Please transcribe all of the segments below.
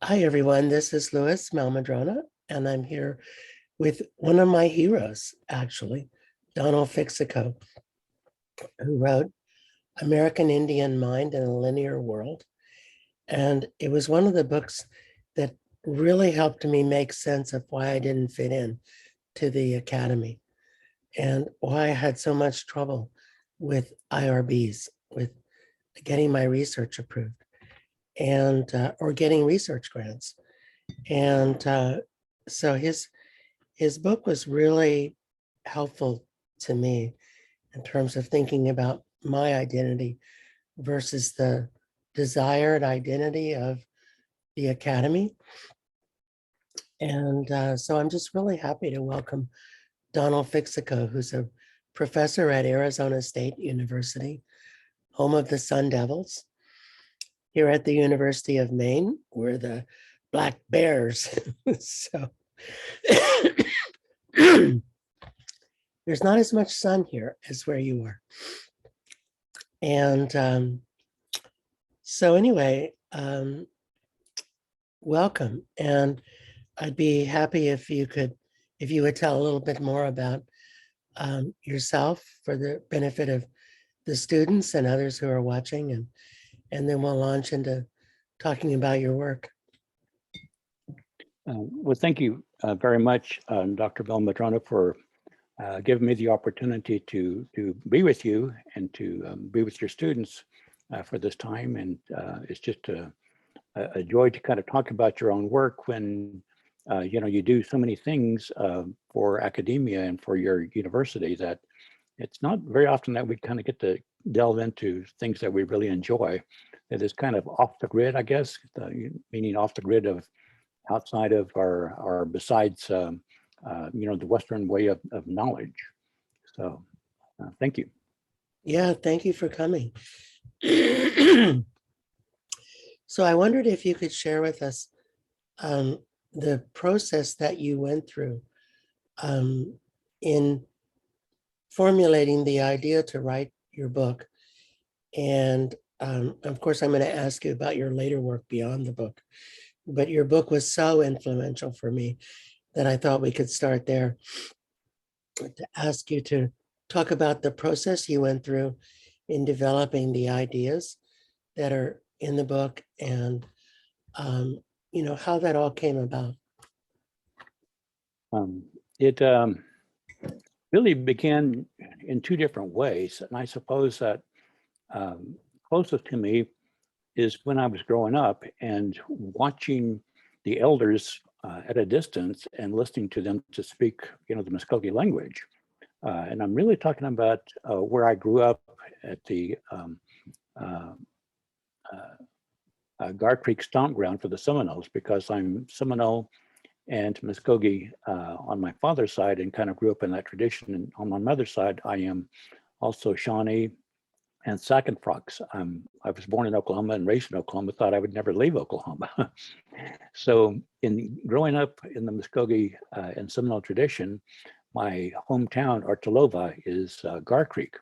Hi, everyone. This is Mehl-Madrona, and I'm here with one of my heroes, actually, Donald Fixico, who wrote American Indian Mind in a Linear World. And it was one of the books that really helped me make sense of why I didn't fit in to the academy and why I had so much trouble with IRBs, with getting my research approved and or getting research grants. And so his book was really helpful to me in terms of thinking about my identity versus the desired identity of the academy. And so I'm just really happy to welcome Donald Fixico, who's a professor at Arizona State University, home of the Sun Devils. Here at the University of Maine, we're the Black Bears. So there's not as much sun here as where you are. And so anyway, welcome. And I'd be happy if you would tell a little bit more about yourself for the benefit of the students and others who are watching, and then we'll launch into talking about your work. Well, thank you very much, Dr. Mehl-Madrona, for giving me the opportunity to be with you and to be with your students for this time. And it's just a joy to kind of talk about your own work when you do so many things for academia and for your university that it's not very often that we kind of get to delve into things that we really enjoy. That is kind of off the grid, I guess, meaning off the grid of outside of our besides the Western way of knowledge. So thank you. Yeah, thank you for coming. So I wondered if you could share with us the process that you went through in formulating the idea to write your book. And of course, I'm going to ask you about your later work beyond the book. But your book was so influential for me that I thought we could start there to ask you to talk about the process you went through in developing the ideas that are in the book and how that all came about. It really began in two different ways. And I suppose that closest to me is when I was growing up and watching the elders at a distance and listening to them to speak, the Muskogee language. And I'm really talking about where I grew up at the Gar Creek Stomp Ground for the Seminoles, because I'm Seminole and Muskogee on my father's side and kind of grew up in that tradition. And on my mother's side, I am also Shawnee and Sac and Frogs. I was born in Oklahoma and raised in Oklahoma, thought I would never leave Oklahoma. So in growing up in the Muskogee and Seminole tradition, my hometown, Artolova, is Gar Creek.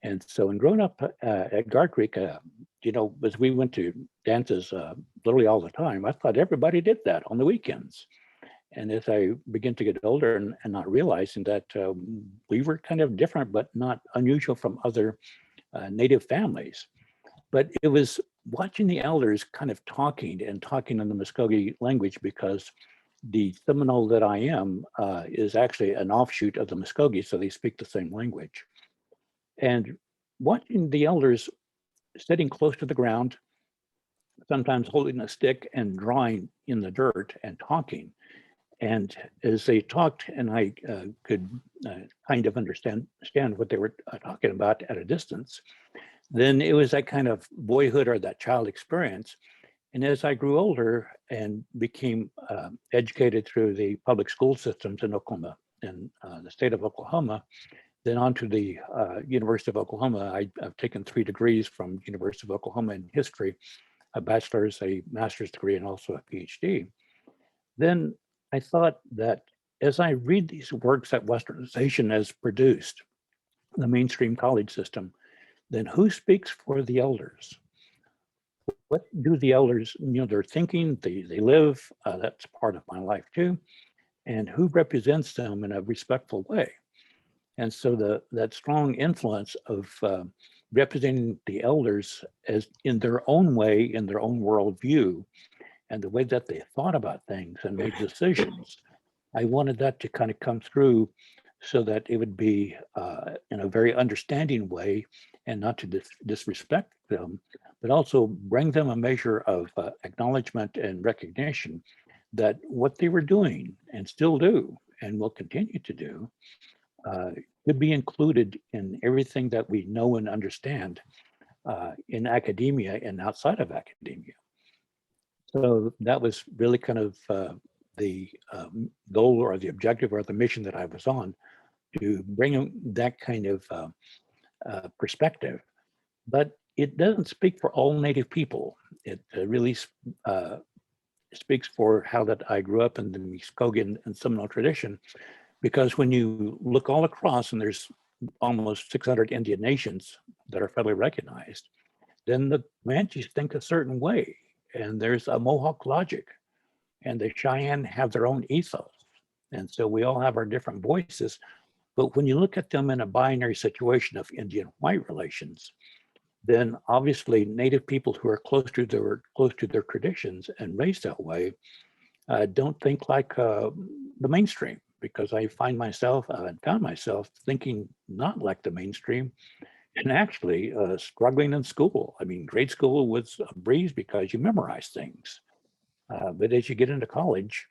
And so in growing up at Gar Creek, as we went to dances literally all the time, I thought everybody did that on the weekends. And as I began to get older and not realizing that we were kind of different, but not unusual from other Native families. But it was watching the elders kind of talking in the Muskogee language, because the Seminole that I am is actually an offshoot of the Muskogee, so they speak the same language. And watching the elders sitting close to the ground, sometimes holding a stick and drawing in the dirt and talking. And as they talked, and I could kind of understand what they were talking about at a distance, then it was that kind of boyhood or that child experience. And as I grew older and became educated through the public school systems in Oklahoma and the state of Oklahoma, then on to the University of Oklahoma, I've taken 3 degrees from University of Oklahoma in history, a bachelor's, a master's degree, and also a PhD. Then I thought that as I read these works that Westernization has produced, the mainstream college system, then who speaks for the elders? what do the elders, they're thinking, they live, that's part of my life too, and who represents them in a respectful way. And so that strong influence of representing the elders as in their own way, in their own worldview, and the way that they thought about things and made decisions, I wanted that to kind of come through so that it would be in a very understanding way, and not to disrespect them, but also bring them a measure of acknowledgement and recognition that what they were doing and still do and will continue to do could be included in everything that we know and understand in academia and outside of academia. So that was really kind of the goal or the objective or the mission that I was on, to bring that kind of perspective. But it doesn't speak for all Native people. It really speaks for how that I grew up in the Muskogee and Seminole tradition, because when you look all across, and there's almost 600 Indian nations that are federally recognized, then the Comanches think a certain way, and there's a Mohawk logic, and the Cheyenne have their own ethos. And so we all have our different voices. But when you look at them in a binary situation of Indian-white relations, then obviously Native people who are close to their traditions and raised that way don't think like the mainstream, because I find myself and found myself thinking not like the mainstream, and actually struggling in school. I mean, grade school was a breeze because you memorize things. But as you get into college,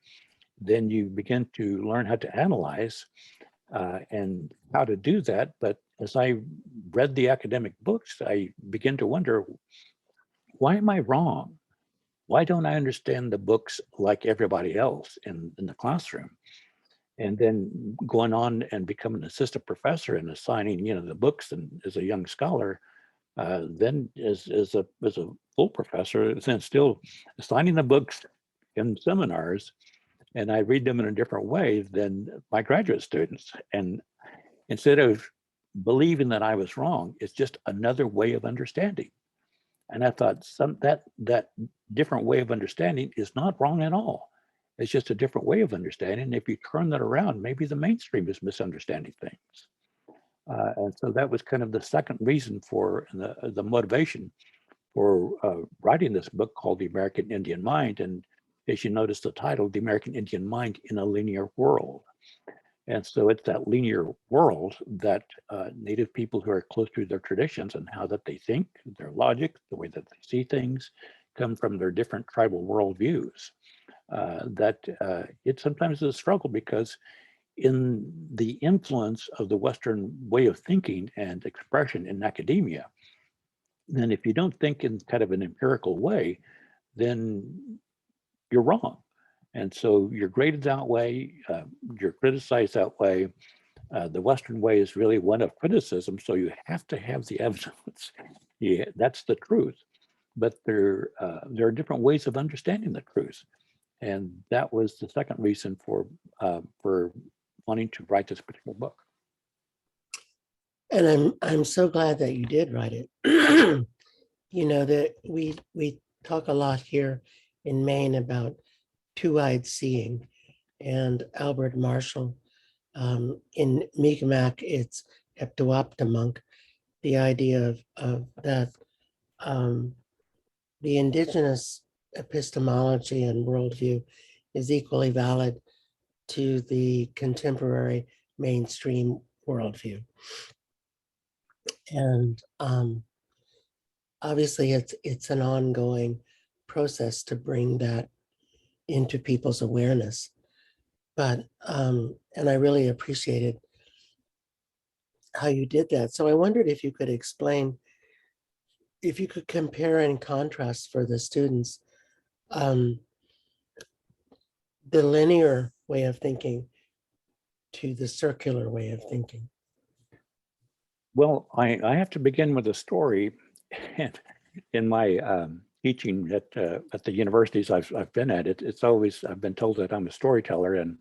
then you begin to learn how to analyze and how to do that. But as I read the academic books, I began to wonder, why am I wrong? Why don't I understand the books like everybody else in the classroom? And then going on and becoming an assistant professor and assigning, the books, and as a young scholar, then as a full professor, then still assigning the books in seminars, and I read them in a different way than my graduate students. And instead of believing that I was wrong, it's just another way of understanding. And I thought that different way of understanding is not wrong at all. It's just a different way of understanding. If you turn that around, maybe the mainstream is misunderstanding things. And so that was kind of the second reason for the motivation for writing this book called The American Indian Mind. And as you notice the title, The American Indian Mind in a Linear World. And so it's that linear world that Native people who are close to their traditions and how that they think, their logic, the way that they see things, come from their different tribal worldviews. That it sometimes is a struggle, because in the influence of the Western way of thinking and expression in academia, then if you don't think in kind of an empirical way, then you're wrong. And so you're graded that way, you're criticized that way. The Western way is really one of criticism, so you have to have the evidence. Yeah, that's the truth. But there are different ways of understanding the truth. And that was the second reason for wanting to write this particular book. And I'm so glad that you did write it. That we talk a lot here in Maine about two-eyed seeing, and Albert Marshall, in Mi'kmaq, it's Heptawaptamunk, the idea of that the indigenous epistemology and worldview is equally valid to the contemporary mainstream worldview. And obviously it's an ongoing process to bring that into people's awareness. But, and I really appreciated how you did that. So I wondered if you could explain, if you could compare and contrast for the students, the linear way of thinking to the circular way of thinking. Well, I have to begin with a story. And in my teaching at the universities I've been at, I've been told that I'm a storyteller, and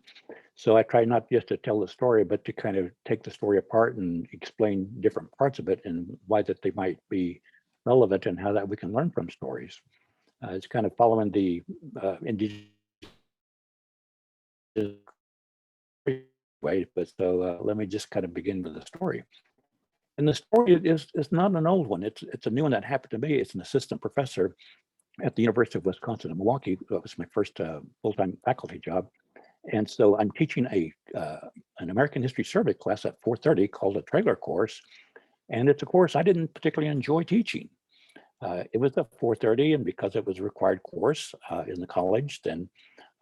so I try not just to tell the story, but to kind of take the story apart and explain different parts of it and why that they might be relevant and how that we can learn from stories. It's kind of following the Indigenous way, but so let me just kind of begin with the story. And the story is not an old one. It's a new one that happened to me. It's an assistant professor at the University of Wisconsin in Milwaukee. That was my first full-time faculty job. And so I'm teaching an American history survey class at 4:30 called a trailer course. And it's a course I didn't particularly enjoy teaching. It was at 4:30, and because it was a required course in the college, then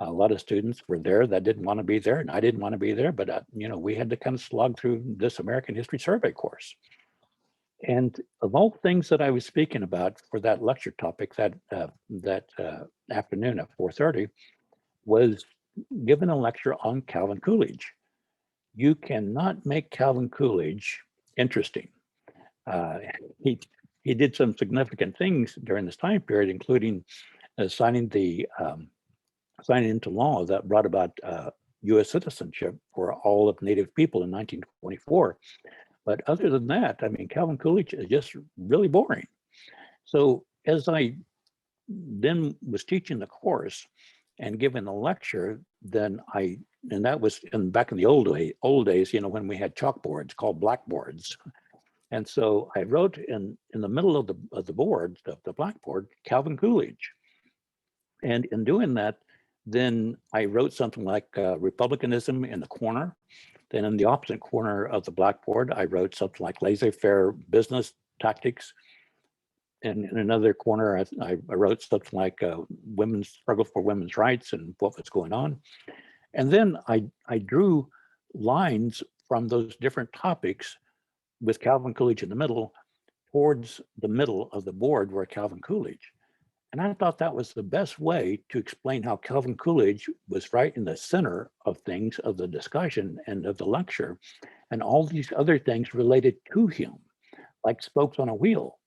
a lot of students were there that didn't want to be there, and I didn't want to be there, but we had to kind of slog through this American history survey course. And of all things that I was speaking about for that lecture topic that afternoon at 4:30 was given a lecture on Calvin Coolidge. You cannot make Calvin Coolidge interesting. He did some significant things during this time period, including signing into law that brought about U.S. citizenship for all of Native people in 1924. But other than that, I mean, Calvin Coolidge is just really boring. So as I then was teaching the course and giving the lecture, and that was back in the old days, when we had chalkboards called blackboards. And so I wrote in the middle of the board, the blackboard, Calvin Coolidge. And in doing that, then I wrote something like Republicanism in the corner. Then in the opposite corner of the blackboard, I wrote something like laissez-faire business tactics. And in another corner, I wrote something like women's struggle for women's rights and what was going on. And then I drew lines from those different topics with Calvin Coolidge in the middle towards the middle of the board where Calvin Coolidge. And I thought that was the best way to explain how Calvin Coolidge was right in the center of things, of the discussion and of the lecture, and all these other things related to him, like spokes on a wheel,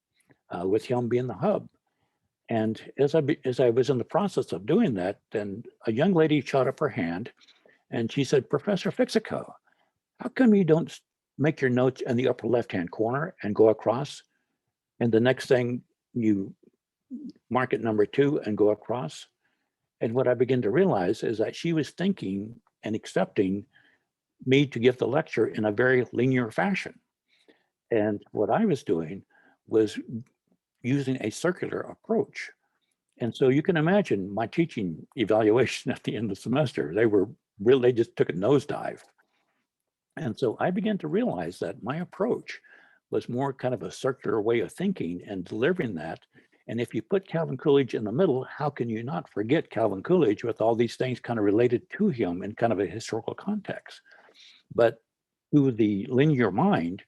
with him being the hub. And as I was in the process of doing that, then a young lady shot up her hand and she said, "Professor Fixico, how come you don't make your notes in the upper left-hand corner and go across? And the next thing you mark it number 2 and go across?" And what I began to realize is that she was thinking and accepting me to give the lecture in a very linear fashion. And what I was doing was using a circular approach. And so you can imagine my teaching evaluation at the end of the semester, they just took a nosedive. And so I began to realize that my approach was more kind of a circular way of thinking and delivering that. And if you put Calvin Coolidge in the middle, how can you not forget Calvin Coolidge with all these things kind of related to him in kind of a historical context? But to the linear mind,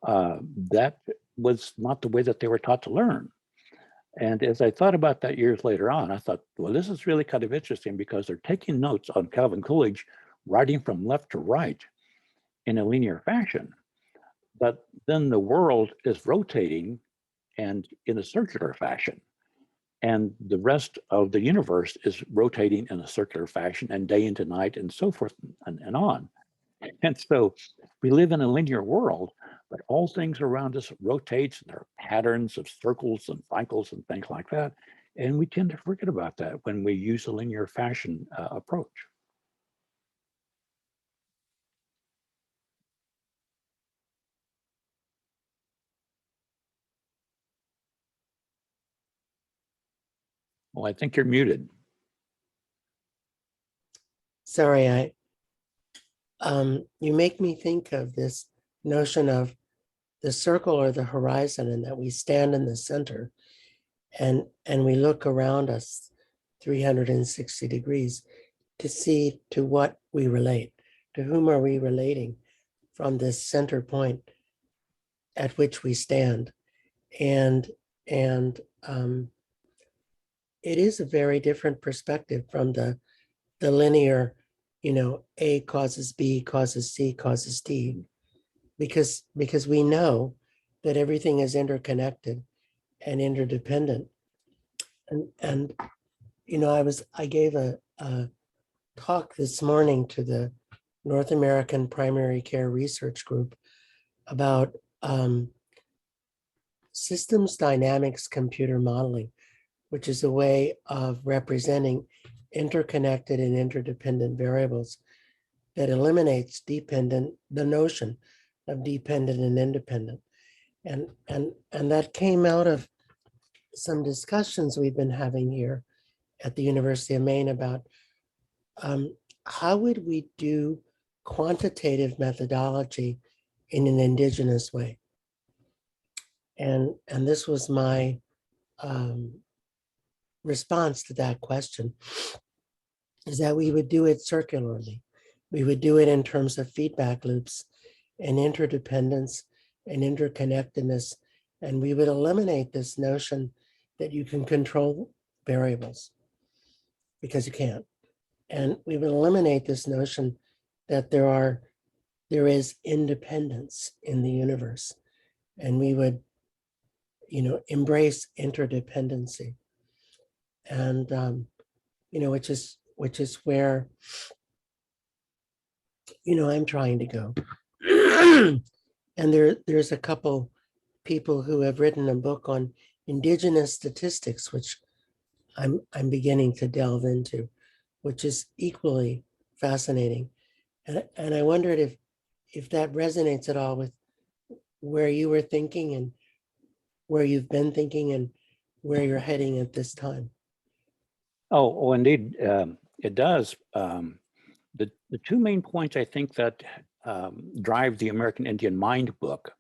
that was not the way that they were taught to learn. And as I thought about that years later on, I thought, well, this is really kind of interesting because they're taking notes on Calvin Coolidge, writing from left to right in a linear fashion. But then the world is rotating and in a circular fashion. And the rest of the universe is rotating in a circular fashion and day into night and so forth and on. And so we live in a linear world, but all things around us rotates. There are patterns of circles and cycles and things like that. And we tend to forget about that when we use a linear fashion approach. Well, I think you're muted. Sorry, you make me think of this notion of the circle or the horizon, and that we stand in the center and we look around us 360 degrees to see to what we relate, to whom are we relating from this center point at which we stand. And it is a very different perspective from the linear, A causes B, causes C, causes D, because we know that everything is interconnected and interdependent. And I gave a talk this morning to the North American Primary Care Research Group about systems dynamics computer modeling, which is a way of representing interconnected and interdependent variables that eliminates the notion of dependent and independent. And that came out of some discussions we've been having here at the University of Maine about how would we do quantitative methodology in an Indigenous way. And this was my response to that question, is that we would do it circularly. We would do it in terms of feedback loops and interdependence and interconnectedness. And we would eliminate this notion that you can control variables, because you can't. And we would eliminate this notion that there is independence in the universe. And we would, embrace interdependency. And, which is where, I'm trying to go. And there's a couple people who have written a book on Indigenous statistics, which I'm beginning to delve into, which is equally fascinating. And I wondered if that resonates at all with where you were thinking and where you've been thinking and where you're heading at this time. Oh, indeed, it does. The two main points I think that drive the American Indian Mind book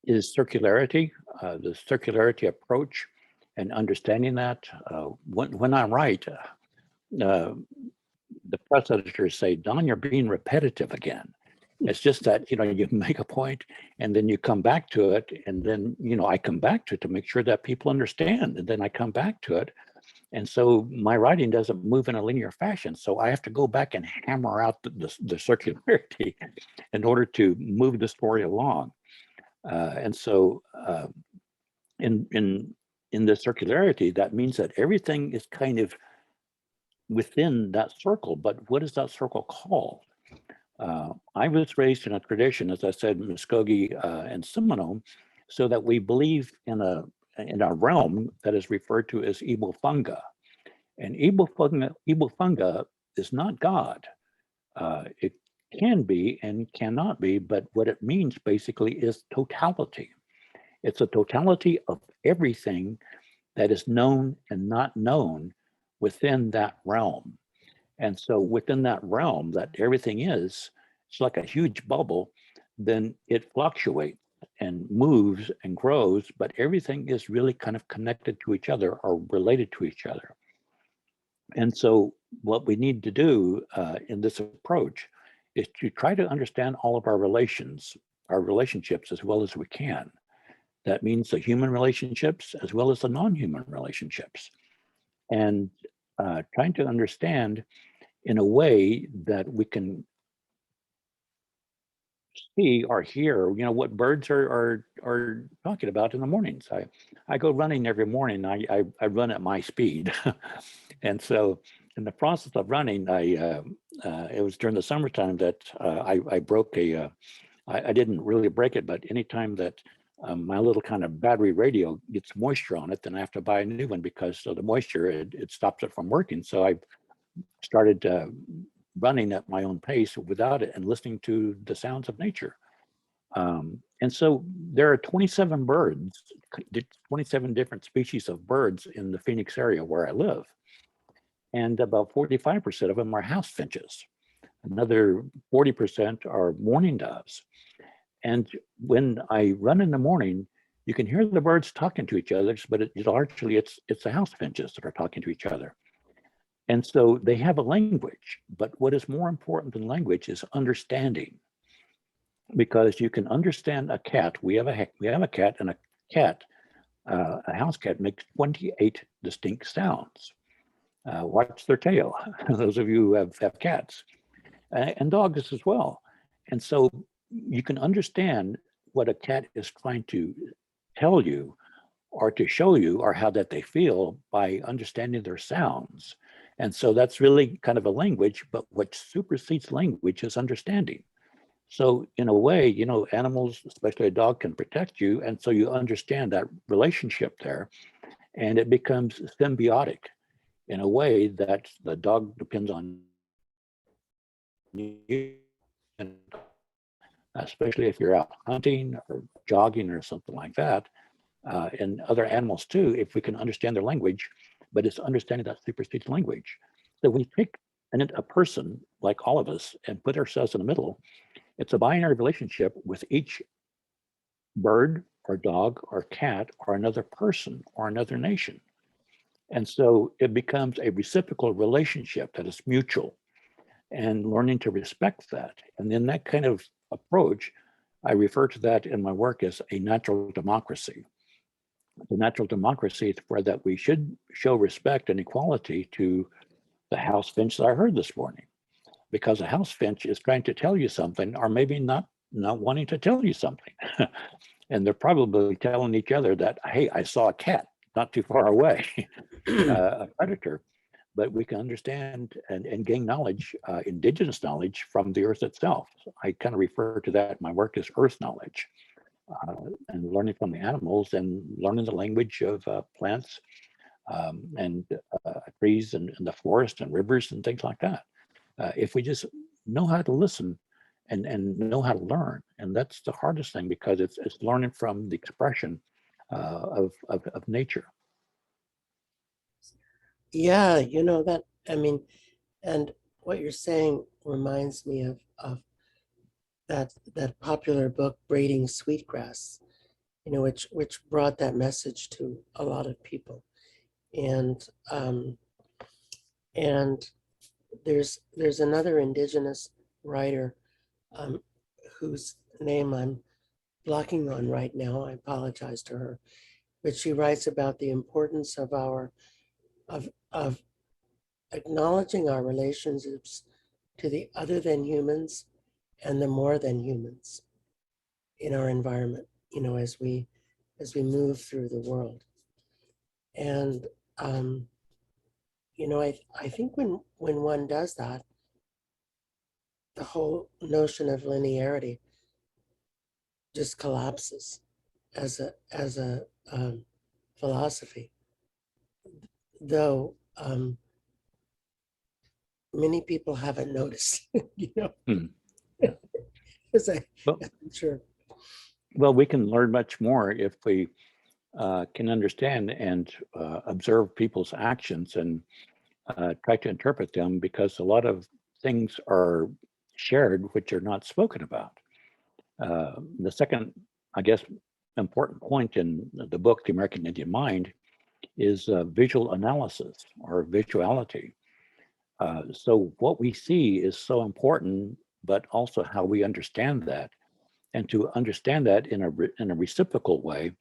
is circularity, the circularity approach, and understanding that. When I write, the press editors say, "Don, you're being repetitive again." It's just that, you make a point and then you come back to it. And then, I come back to it to make sure that people understand. And then I come back to it. And so my writing doesn't move in a linear fashion. So I have to go back and hammer out the circularity in order to move the story along. And so in the circularity, that means that everything is kind of within that circle. But what is that circle called? I was raised in a tradition, as I said, Muskogee and Seminole, so that we believe in a realm that is referred to as Ibo Funga. And Ibo Funga is not God. It can be and cannot be, but what it means basically is totality. It's a totality of everything that is known and not known within that realm. And so within that realm that everything is, it's like a huge bubble, then it fluctuates and moves and grows, but everything is really kind of connected to each other or related to each other. And so what we need to do in this approach is to try to understand all of our relationships as well as we can. That means the human relationships as well as the non-human relationships. And trying to understand in a way that we can see or hear, what birds are talking about in the mornings. I go running every morning. I run at my speed. And so in the process of running, it was during the summertime that I broke I didn't really break it, but anytime that my little kind of battery radio gets moisture on it, then I have to buy a new one because of the moisture, it stops it from working. So I started running at my own pace without it and listening to the sounds of nature. And so there are 27 birds, 27 different species of birds in the Phoenix area where I live. And about 45% of them are house finches. Another 40% are mourning doves. And when I run in the morning, you can hear the birds talking to each other, but largely it's the house finches that are talking to each other. And so they have a language, but what is more important than language is understanding. Because you can understand a cat. We have a cat, and a house cat makes 28 distinct sounds. Watch their tail, those of you who have cats, and dogs as well. And so you can understand what a cat is trying to tell you or to show you or how that they feel by understanding their sounds. And so that's really kind of a language, but what supersedes language is understanding. So in a way, you know, animals, especially a dog, can protect you. And so you understand that relationship there, and it becomes symbiotic in a way that the dog depends on you, and especially if you're out hunting or jogging or something like that, and other animals too, if we can understand their language, but it's understanding that supersedes language. So when you take a person like all of us and put ourselves in the middle, it's a binary relationship with each bird or dog or cat or another person or another nation. And so it becomes a reciprocal relationship that is mutual, and learning to respect that. And then that kind of approach, I refer to that in my work as a natural democracy. The natural democracy is where that we should show respect and equality to the house finch that I heard this morning, because a house finch is trying to tell you something, or maybe not wanting to tell you something. And they're probably telling each other that, hey, I saw a cat not too far away, a predator. But we can understand and gain knowledge, indigenous knowledge from the earth itself. I kind of refer to that in my work as earth knowledge, and learning from the animals and learning the language of plants, and trees and the forest and rivers and things like that. If we just know how to listen and know how to learn, and that's the hardest thing, because it's learning from the expression of nature. Yeah, you know that, I mean, and what you're saying reminds me of that popular book, Braiding Sweetgrass, you know, which brought that message to a lot of people. And and there's another indigenous writer, um, whose name I'm blocking on right now. I apologize to her, but she writes about the importance of our of acknowledging our relationships to the other than humans and the more than humans in our environment, you know, as we move through the world. And you know, I think when one does that, the whole notion of linearity just collapses as a philosophy. Though many people haven't noticed, you know, Hmm. as Well, I'm sure. well, we can learn much more if we can understand and observe people's actions and try to interpret them, because a lot of things are shared which are not spoken about. The second, I guess, important point in the book, The American Indian Mind, is visual analysis or visuality. So what we see is so important, but also how we understand that, and to understand that in a reciprocal way,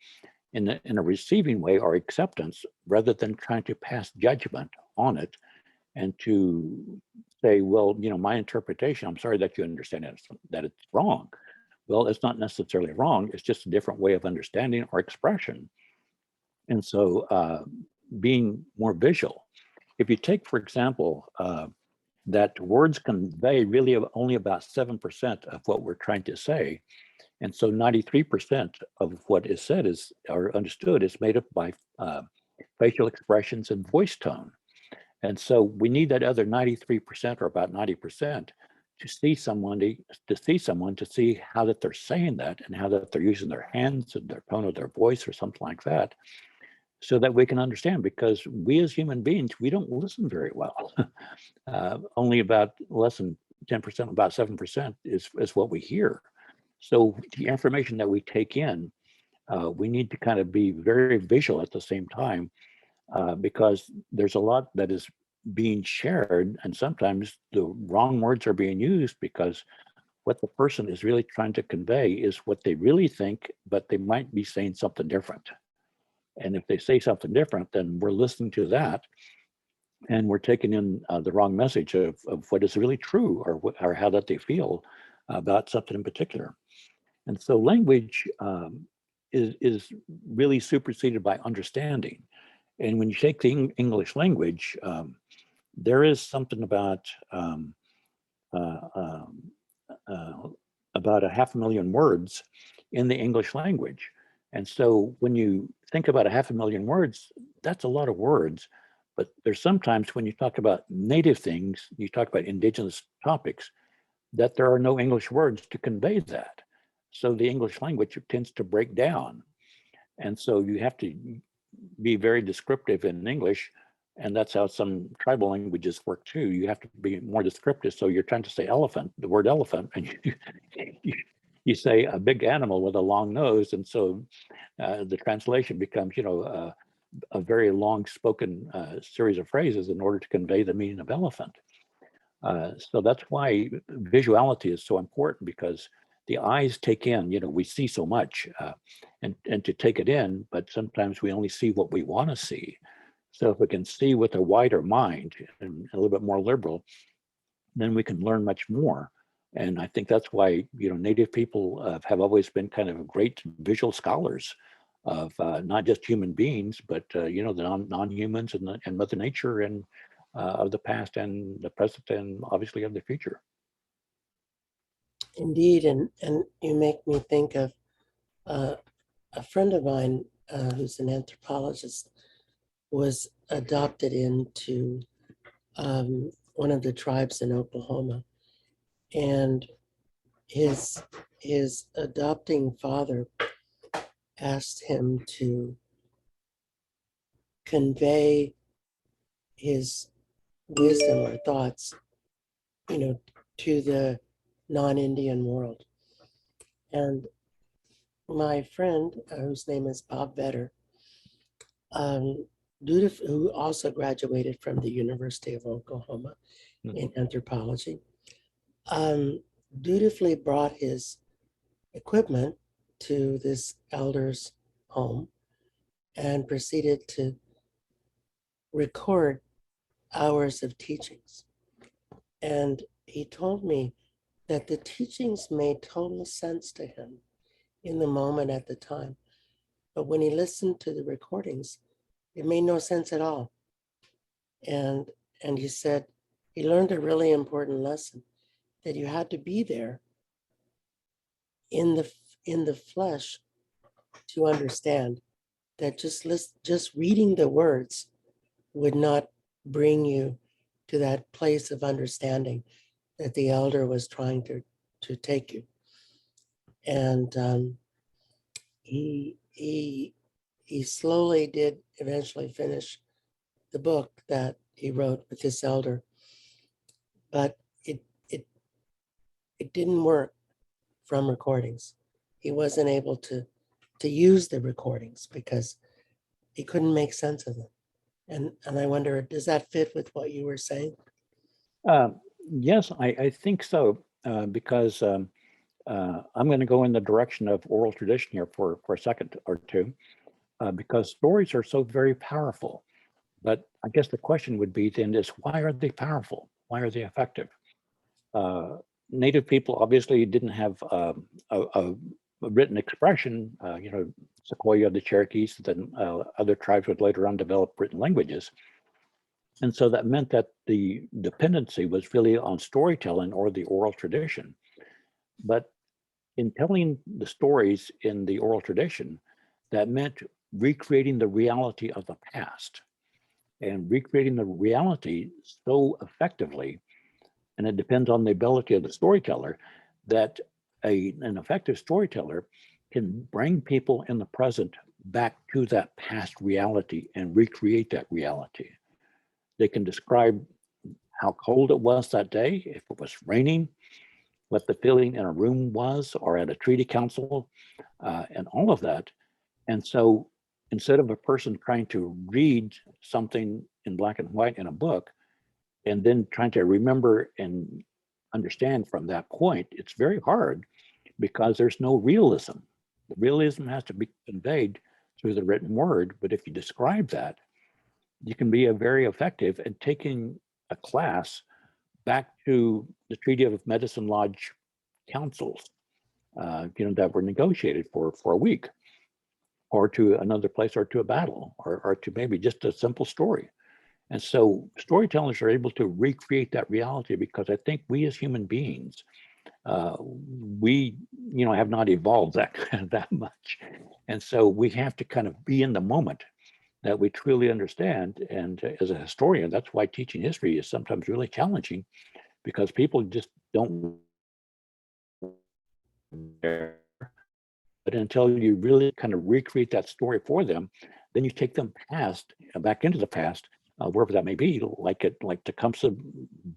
in a receiving way or acceptance, rather than trying to pass judgment on it and to say, well, you know, my interpretation, I'm sorry that you understand it, that it's wrong. Well, it's not necessarily wrong. It's just a different way of understanding or expression. And so being more visual. If you take, for example, that words convey really only about 7% of what we're trying to say. And so 93% of what is said is or understood is made up by facial expressions and voice tone. And so we need that other 93% or about 90% to see someone to see how that they're saying that, and how that they're using their hands and their tone of their voice or something like that, so that we can understand. Because we as human beings, we don't listen very well. Only about less than 10%, about 7% is what we hear. So the information that we take in, we need to kind of be very visual at the same time, because there's a lot that is being shared, and sometimes the wrong words are being used, because what the person is really trying to convey is what they really think, but they might be saying something different. And if they say something different, then we're listening to that, and we're taking in the wrong message of what is really true, or how that they feel about something in particular. And so language is really superseded by understanding. And when you take the English language, there is something about uh, um, uh, about 500,000 words in the English language. And so when you think about 500,000 words, that's a lot of words. But there's sometimes when you talk about native things, you talk about indigenous topics, that there are no English words to convey that. So the English language tends to break down. And so you have to be very descriptive in English. And that's how some tribal languages work too. You have to be more descriptive. So you're trying to say elephant, the word elephant, and you say a big animal with a long nose. And so the translation becomes, a very long spoken series of phrases in order to convey the meaning of elephant. So that's why visuality is so important, because the eyes take in, we see so much and to take it in, but sometimes we only see what we want to see. So if we can see with a wider mind and a little bit more liberal, then we can learn much more. And I think that's why, Native people have always been kind of great visual scholars of not just human beings, but, the non-humans and Mother Nature and of the past and the present and obviously of the future. Indeed, and you make me think of a friend of mine who's an anthropologist was adopted into one of the tribes in Oklahoma, and his adopting father asked him to convey his wisdom or thoughts, to the non-Indian world. And my friend, whose name is Bob Vetter, who also graduated from the University of Oklahoma in anthropology, dutifully brought his equipment to this elder's home and proceeded to record hours of teachings. And he told me that the teachings made total sense to him in the moment at the time. But when he listened to the recordings, it made no sense at all. And he said he learned a really important lesson, that you had to be there in the flesh to understand, that just reading the words would not bring you to that place of understanding that the elder was trying to take you. And he slowly did eventually finish the book that he wrote with this elder, but it didn't work from recordings. He wasn't able to use the recordings because he couldn't make sense of them. And I wonder, does that fit with what you were saying? Yes, I think so, because I'm going to go in the direction of oral tradition here for a second or two, because stories are so very powerful. But I guess the question would be then is, why are they powerful? Why are they effective? Native people obviously didn't have a written expression. Sequoia, the Cherokees, then other tribes would later on develop written languages. And so that meant that the dependency was really on storytelling or the oral tradition. But in telling the stories in the oral tradition, that meant recreating the reality of the past and recreating the reality so effectively. And it depends on the ability of the storyteller, that an effective storyteller can bring people in the present back to that past reality and recreate that reality. They can describe how cold it was that day, if it was raining, what the feeling in a room was, or at a treaty council, and all of that. And so instead of a person trying to read something in black and white in a book, and then trying to remember and understand from that point, it's very hard because there's no realism. The realism has to be conveyed through the written word. But if you describe that, you can be a very effective at taking a class back to the Treaty of Medicine Lodge councils, that were negotiated for a week, or to another place, or to a battle, or to maybe just a simple story. And so storytellers are able to recreate that reality, because I think we as human beings We, have not evolved that that much, and so we have to kind of be in the moment that we truly understand. And as a historian, that's why teaching history is sometimes really challenging, because people just don't. But until you really kind of recreate that story for them, then you take them past, back into the past, wherever that may be, like Tecumseh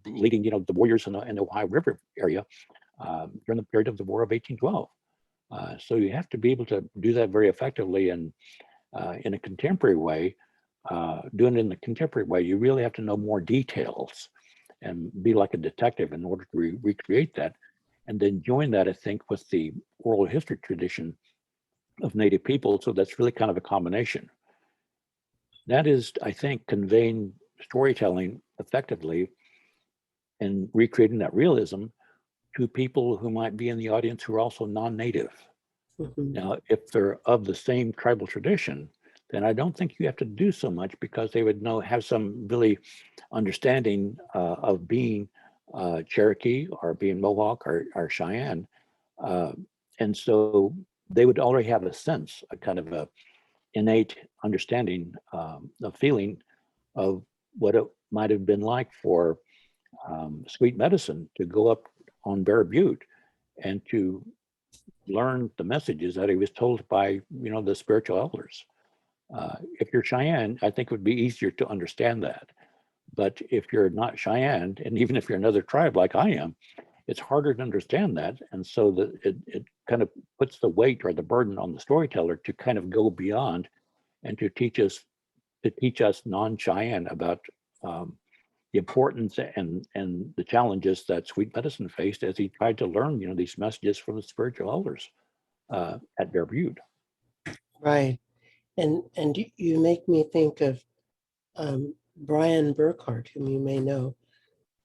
leading, the warriors in the Ohio River area during the period of the War of 1812. So you have to be able to do that very effectively, and in a contemporary way. Doing it in the contemporary way, you really have to know more details and be like a detective in order to recreate that, and then join that, I think, with the oral history tradition of Native people. So that's really kind of a combination. That is, I think, conveying storytelling effectively and recreating that realism to people who might be in the audience who are also non-native. Mhm. Now, if they're of the same tribal tradition, then I don't think you have to do so much, because they would have some really understanding of being Cherokee or being Mohawk or Cheyenne. Uh, and so they would already have a sense, a kind of a innate understanding, a feeling of what it might have been like for Sweet Medicine to go up on Bear Butte and to learn the messages that he was told by, the spiritual elders. If you're Cheyenne, I think it would be easier to understand that. But if you're not Cheyenne, and even if you're another tribe like I am, it's harder to understand that. And so that it kind of puts the weight or the burden on the storyteller to kind of go beyond and to teach us non-Cheyenne about the importance and the challenges that Sweet Medicine faced as he tried to learn, these messages from the spiritual elders at Bear Butte. Right. And you make me think of Brian Burkhart, whom you may know,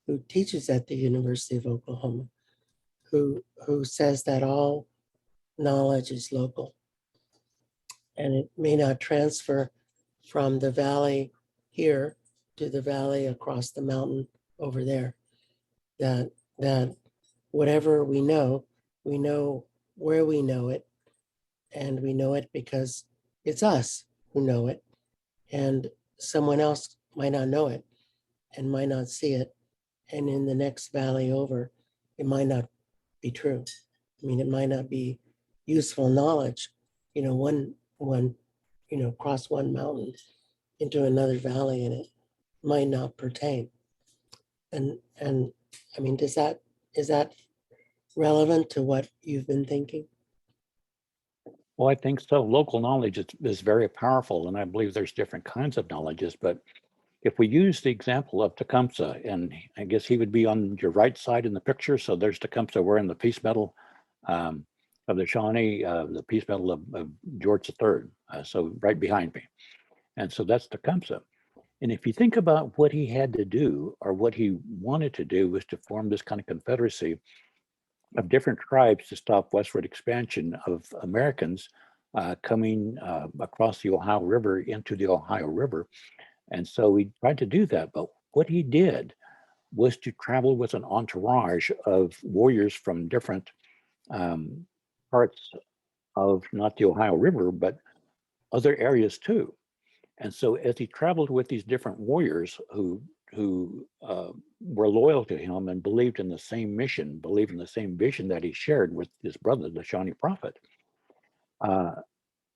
who teaches at the University of Oklahoma, who says that all knowledge is local, and it may not transfer from the valley here to the valley across the mountain over there. That whatever we know where we know it, and we know it because it's us who know it, and someone else might not know it and might not see it, and in the next valley over, it might not be true. I mean, it might not be useful knowledge. One, cross one mountain into another valley, and it might not pertain. And I mean, is that relevant to what you've been thinking? Well, I think so. Local knowledge is very powerful, and I believe there's different kinds of knowledges. But if we use the example of Tecumseh, and I guess he would be on your right side in the picture. So there's Tecumseh wearing the peace medal of the Shawnee, the peace medal of George III. So right behind me. And so that's Tecumseh. And if you think about what he had to do, or what he wanted to do, was to form this kind of confederacy of different tribes to stop westward expansion of Americans coming across the Ohio River into the Ohio River. And so he tried to do that. But what he did was to travel with an entourage of warriors from different parts of not the Ohio River, but other areas too. And so as he traveled with these different warriors who were loyal to him and believed in the same mission, believed in the same vision that he shared with his brother, the Shawnee Prophet,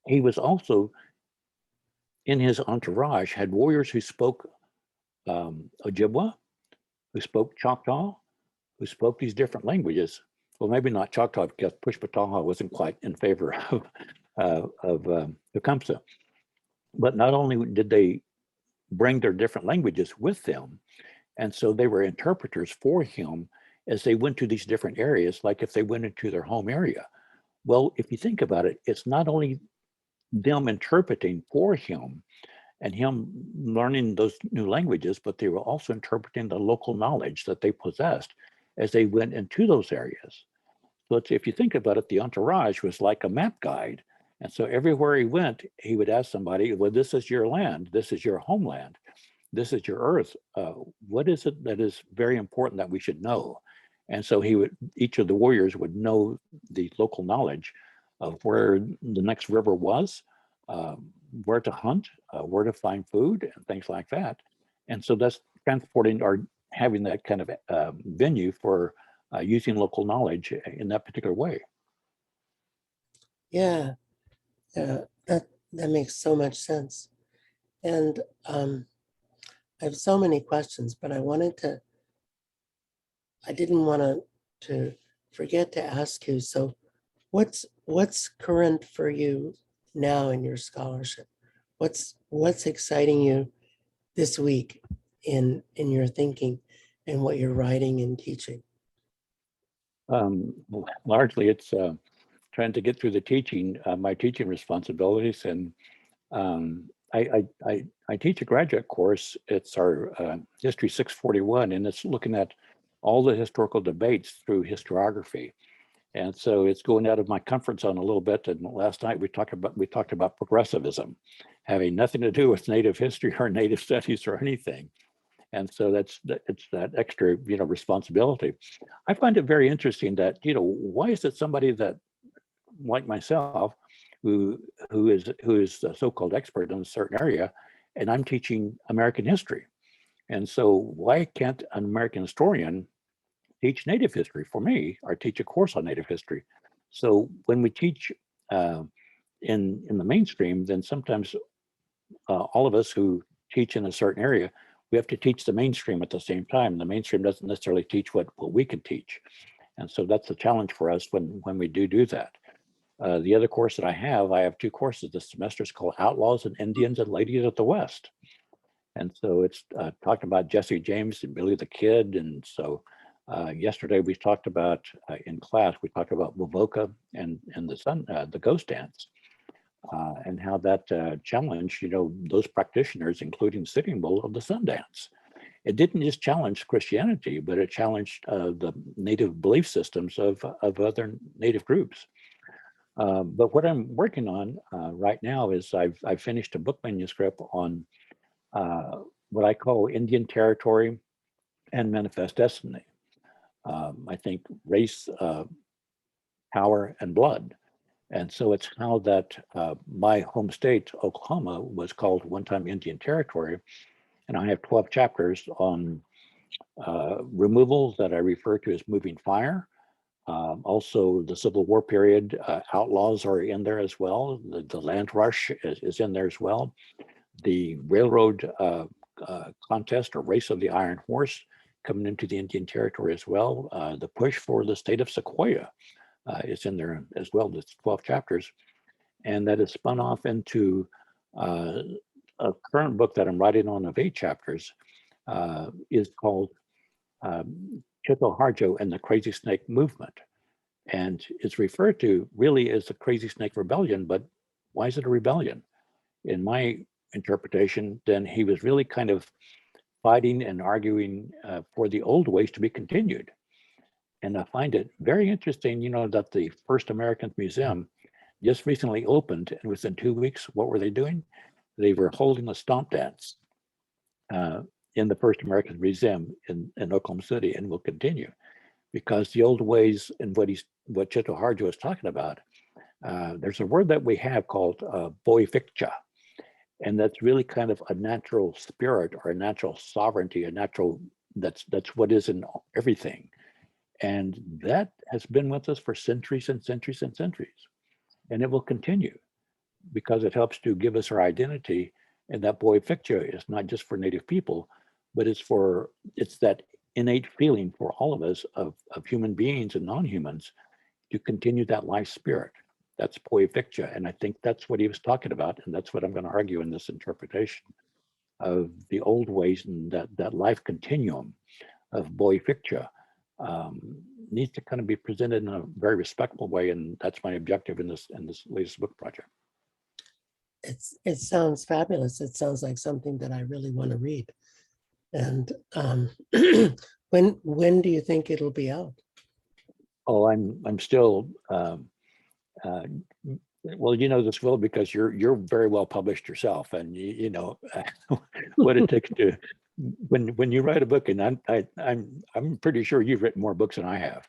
he was also in his entourage had warriors who spoke Ojibwa, who spoke Choctaw, who spoke these different languages. Well, maybe not Choctaw, because Pushpataha wasn't quite in favor of Tecumseh. But not only did they bring their different languages with them, and so they were interpreters for him as they went to these different areas, like if they went into their home area. Well, if you think about it, it's not only them interpreting for him and him learning those new languages, but they were also interpreting the local knowledge that they possessed as they went into those areas. So if you think about it, the entourage was like a map guide. And so everywhere he went, he would ask somebody, well, this is your land, this is your homeland, this is your earth. What is it that is very important that we should know? And so each of the warriors would know the local knowledge of where the next river was, where to hunt, where to find food, and things like that. And so that's transporting or having that kind of venue for using local knowledge in that particular way. Yeah, that makes so much sense. And I have so many questions, but I didn't want to forget to ask you. So what's current for you now in your scholarship? What's exciting you this week in your thinking and what you're writing and teaching? Largely, it's trying to get through the teaching, my teaching responsibilities, and I teach a graduate course. It's our History 641, and it's looking at all the historical debates through historiography. And so it's going out of my comfort zone a little bit. And last night we talked about progressivism, having nothing to do with Native history or Native studies or anything. And so it's that extra, responsibility. I find it very interesting that, why is it somebody that, like myself, who is a so-called expert in a certain area, and I'm teaching American history. And so why can't an American historian teach Native history for me, or teach a course on Native history? So when we teach in the mainstream, then sometimes all of us who teach in a certain area, we have to teach the mainstream at the same time. The mainstream doesn't necessarily teach what we can teach. And so that's a challenge for us when we do that. The other course that I have two courses this semester. It's called Outlaws and Indians and Ladies of the West. And so it's talking about Jesse James and Billy the Kid. And so yesterday we talked about, in class, we talked about Wovoka and the ghost dance. And how that challenged, those practitioners, including Sitting Bull of the Sundance. It didn't just challenge Christianity, but it challenged the Native belief systems of other Native groups. But what I'm working on right now is I've finished a book manuscript on what I call Indian territory and manifest destiny. I think race, power, and blood. And so it's how that my home state, Oklahoma, was called one time Indian Territory. And I have 12 chapters on removals that I refer to as moving fire. Also, the Civil War period, outlaws are in there as well. The land rush is in there as well. The railroad contest or race of the Iron Horse coming into the Indian Territory as well. The push for the state of Sequoia is in there as well. There's 12 chapters. And that is spun off into a current book that I'm writing on of 8 chapters is called Chito Harjo and the Crazy Snake Movement. And it's referred to really as the Crazy Snake Rebellion, but why is it a rebellion? In my interpretation, then he was really kind of fighting and arguing for the old ways to be continued. And I find it very interesting, that the First Americans Museum just recently opened, and within 2 weeks, what were they doing? They were holding a stomp dance in the First Americans Museum in Oklahoma City, and will continue, because the old ways and what Chito Harjo is talking about, there's a word that we have called boy fictia, and that's really kind of a natural spirit or a natural sovereignty, that's what is in everything. And that has been with us for centuries and centuries and centuries. And it will continue because it helps to give us our identity. And that boy fictia is not just for Native people, but it's that innate feeling for all of us of human beings and non-humans to continue that life spirit. That's boy fictia. And I think that's what he was talking about. And that's what I'm going to argue in this interpretation of the old ways, and that life continuum of boy fictia needs to kind of be presented in a very respectful way, and that's my objective in this latest book project. It sounds fabulous. It sounds like something that I really want to read. And when do you think it'll be out? Oh, I'm still well, this, Will, because you're very well published yourself, and you know what it takes when you write a book, and I'm pretty sure you've written more books than I have,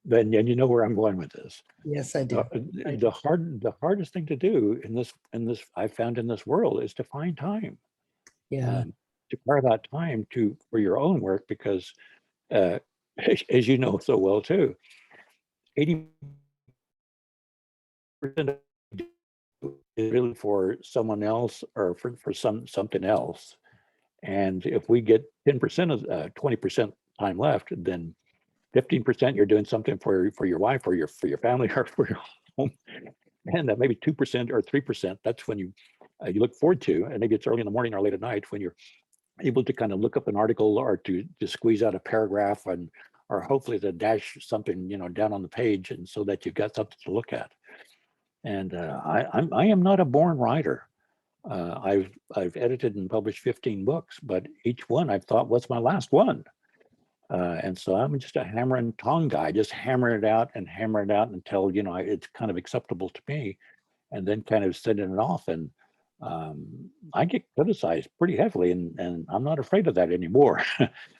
then you know where I'm going with this. Yes, I do. The hardest thing to do in this I found in this world is to find time, Yeah. to carve out time for your own work, because uh, as you know so well too, 80% is really for someone else or for something else. And if we get 10% of 20% time left, then 15% you're doing something for your wife or your family or for your home, and that maybe 2% or 3%. That's when you look forward to, and maybe it's early in the morning or late at night when you're able to kind of look up an article or to squeeze out a paragraph or hopefully to dash something down on the page, and so that you've got something to look at. And I am not a born writer. I've edited and published 15 books, but each one I've thought, what's my last one? And so I'm just a hammer and tong guy, just hammer it out until it's kind of acceptable to me, and then kind of sending it off. And I get criticized pretty heavily, and I'm not afraid of that anymore,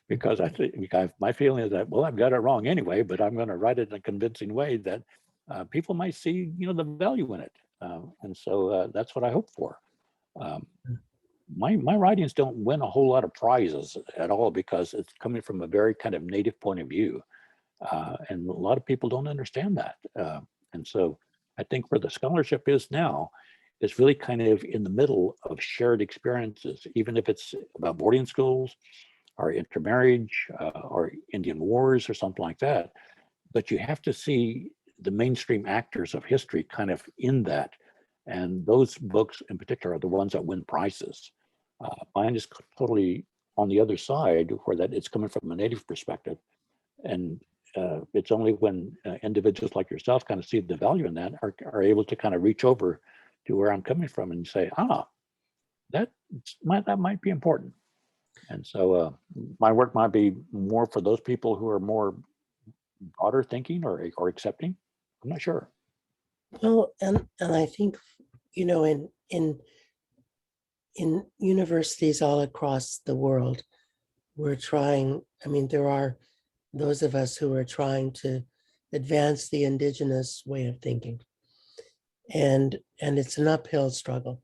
because I think my feeling is that, well, I've got it wrong anyway, but I'm going to write it in a convincing way that people might see the value in it, and so that's what I hope for. Um, my writings don't win a whole lot of prizes at all, because it's coming from a very kind of native point of view, and a lot of people don't understand that. And so I think where the scholarship is now is really kind of in the middle of shared experiences, even if it's about boarding schools or intermarriage or Indian wars or something like that. But you have to see the mainstream actors of history kind of in that. And those books in particular are the ones that win prizes. Mine is totally on the other side, where that it's coming from a native perspective. And it's only when individuals like yourself kind of see the value in that are able to kind of reach over to where I'm coming from and say, that might be important. And so my work might be more for those people who are more broader thinking or accepting. I'm not sure. Well, and I think, in universities all across the world, we're trying, there are those of us who are trying to advance the indigenous way of thinking. And it's an uphill struggle,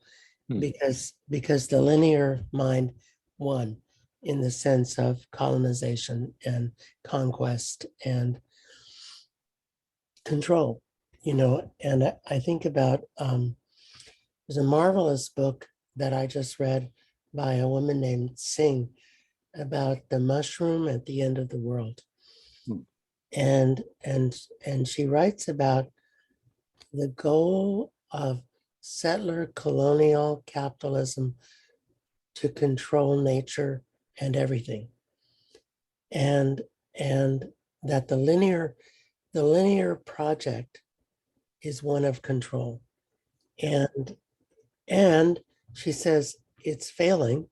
because the linear mind won, in the sense of colonization and conquest and control, and I think about, there's a marvelous book that I just read by a woman named Singh about the mushroom at the end of the world. And she writes about the goal of settler colonial capitalism to control nature and everything. And that the linear project is one of control. And she says it's failing,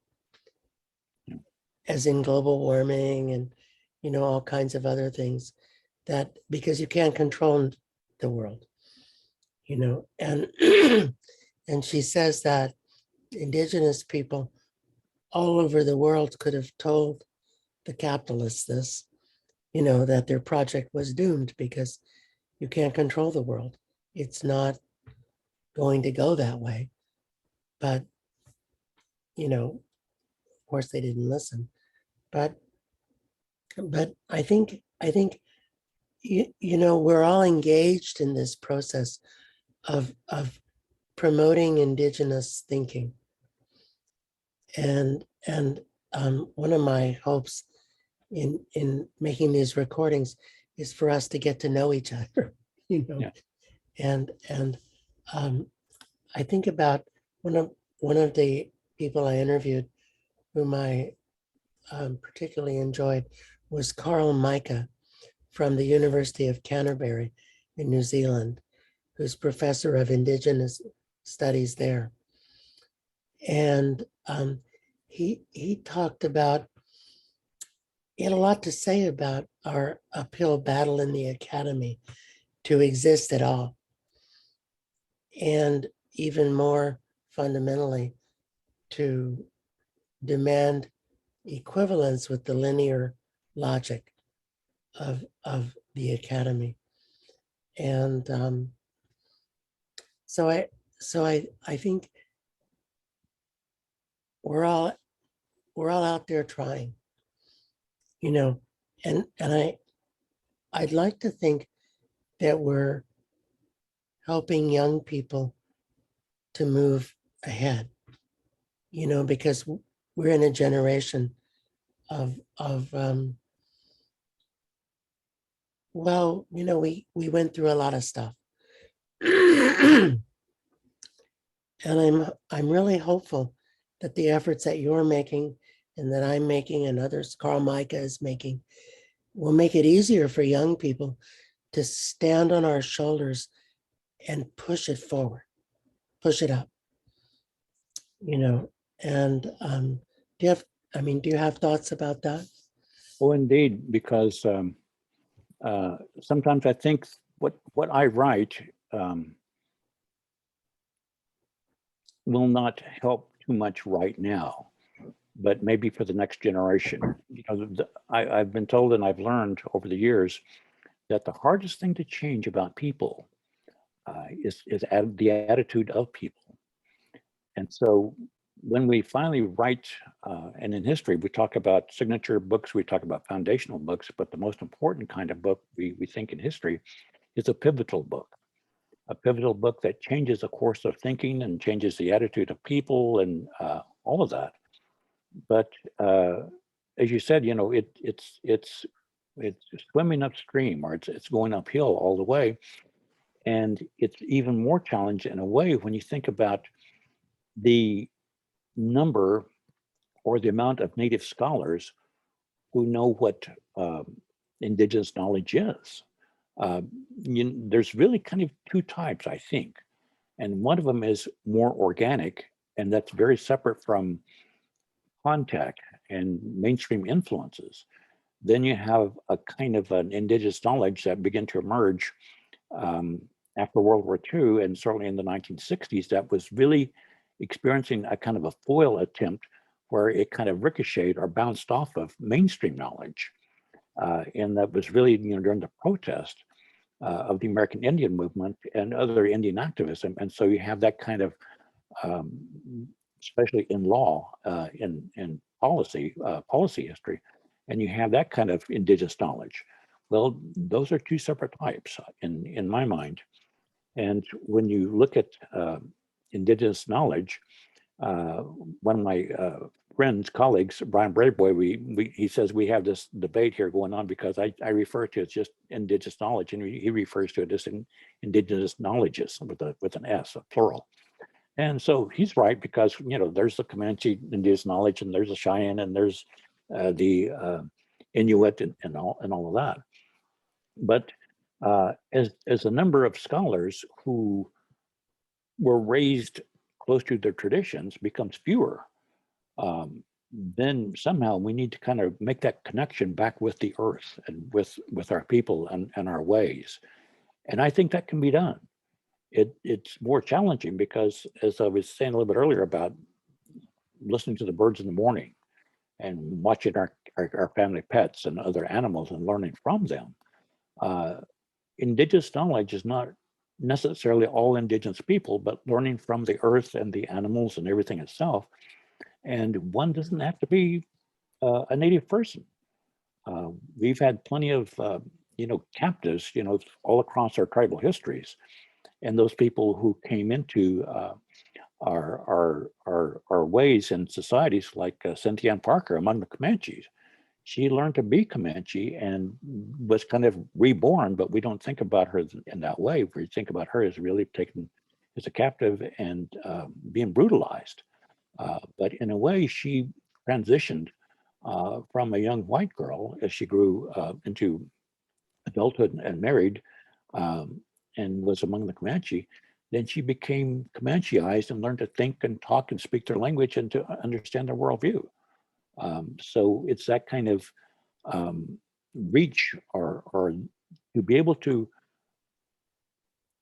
as in global warming and all kinds of other things, that because you can't control the world, and and she says that indigenous people all over the world could have told the capitalists this, that their project was doomed because you can't control the world. It's not going to go that way. But, of course they didn't listen. But I think we're all engaged in this process of promoting indigenous thinking. And one of my hopes in making these recordings is for us to get to know each other, Yeah. and I think about one of the people I interviewed, whom I particularly enjoyed, was Carl Micah from the University of Canterbury in New Zealand, who's professor of Indigenous Studies there. And he talked about, he had a lot to say about our uphill battle in the academy to exist at all. And even more fundamentally, to demand equivalence with the linear logic of the academy. And so I think we're all out there trying, you know, and I'd like to think that we're helping young people to move ahead, you know, because we're in a generation of well, you know, we went through a lot of stuff. And I'm really hopeful that the efforts that you're making and that I'm making and others, Carl Micah is making, will make it easier for young people to stand on our shoulders and push it forward, push it up, you know. And do you have thoughts about that? Oh, indeed, because sometimes I think what I write will not help too much right now, but maybe for the next generation. You know, I've been told and I've learned over the years that the hardest thing to change about people is the attitude of people. And so when we finally write, and in history, we talk about signature books, we talk about foundational books, but the most important kind of book we think in history is a pivotal book that changes the course of thinking and changes the attitude of people and all of that. But as you said, you know, it's swimming upstream, or it's going uphill all the way. And it's even more challenged in a way when you think about the number or the amount of native scholars who know what indigenous knowledge is. There's really kind of two types, I think. And one of them is more organic, and that's very separate from contact and mainstream influences. Then you have a kind of an indigenous knowledge that began to emerge after World War II, and certainly in the 1960s, that was really experiencing a kind of a foil attempt where it kind of ricocheted or bounced off of mainstream knowledge. And that was really, you know, during the protest of the American Indian movement and other Indian activism. And so you have that kind of, especially in law, in policy history, and you have that kind of indigenous knowledge. Well, those are two separate types in my mind. And when you look at indigenous knowledge, one of my friends, colleagues, Brian Braveboy, he says we have this debate here going on because I refer to it as just indigenous knowledge, and he refers to it as indigenous knowledges with an S, a plural. And so he's right, because, you know, there's the Comanche indigenous knowledge, and there's the Cheyenne, and there's the Inuit, and all of that. But as a number of scholars who were raised close to their traditions becomes fewer, then somehow we need to kind of make that connection back with the earth and with our people and our ways. And I think that can be done. It's more challenging because, as I was saying a little bit earlier about listening to the birds in the morning and watching our family pets and other animals and learning from them, indigenous knowledge is not necessarily all indigenous people, but learning from the earth and the animals and everything itself. And one doesn't have to be a native person. We've had plenty of, captives, all across our tribal histories. And those people who came into our ways and societies, like Cynthia Ann Parker among the Comanches. She learned to be Comanche and was kind of reborn, but we don't think about her in that way. We think about her as really taken as a captive and being brutalized. But in a way, she transitioned from a young white girl as she grew into adulthood and married, and was among the Comanche. Then she became Comancheized and learned to think and talk and speak their language and to understand their worldview. So it's that kind of reach or to be able to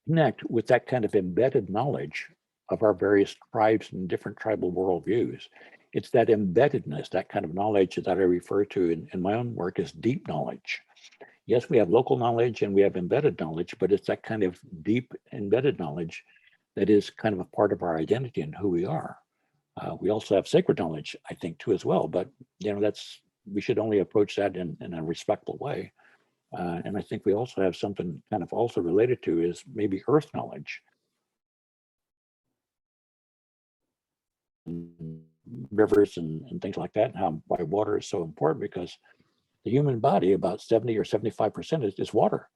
connect with that kind of embedded knowledge of our various tribes and different tribal worldviews it's that embeddedness, that kind of knowledge that I refer to in my own work as deep knowledge. Yes, we have local knowledge and we have embedded knowledge, but it's that kind of deep embedded knowledge that is kind of a part of our identity and who we are. We also have sacred knowledge, I think, too, as well. But we should only approach that in a respectful way. And I think we also have something kind of also related to is maybe earth knowledge. Rivers and things like that, and why water is so important, because the human body, about 70 or 75% is water.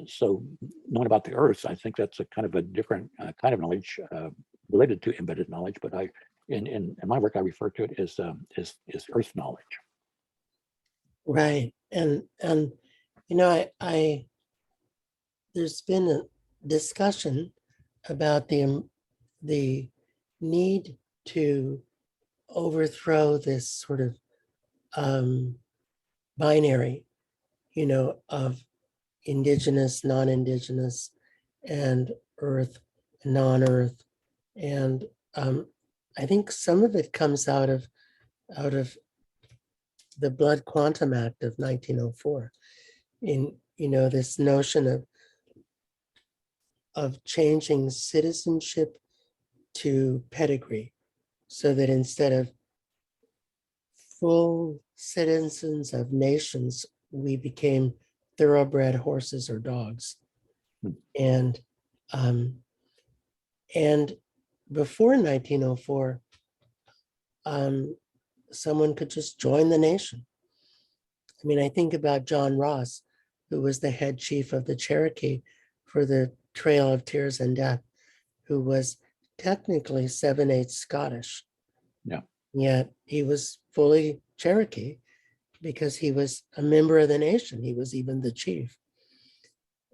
So knowing about the earth, I think that's a kind of a different kind of knowledge related to embedded knowledge. But in my work, I refer to it as earth knowledge. Right. And I there's been a discussion about the need to overthrow this sort of binary, of indigenous, non-indigenous, and earth, non-earth. And I think some of it comes out of the Blood Quantum Act of 1904, in this notion of changing citizenship to pedigree, so that instead of full citizens of nations, we became thoroughbred horses or dogs. And before 1904, someone could just join the nation. I mean, I think about John Ross, who was the head chief of the Cherokee for the Trail of Tears and Death, who was technically 7/8 Scottish. Yeah. Yet he was fully Cherokee because he was a member of the nation. He was even the chief.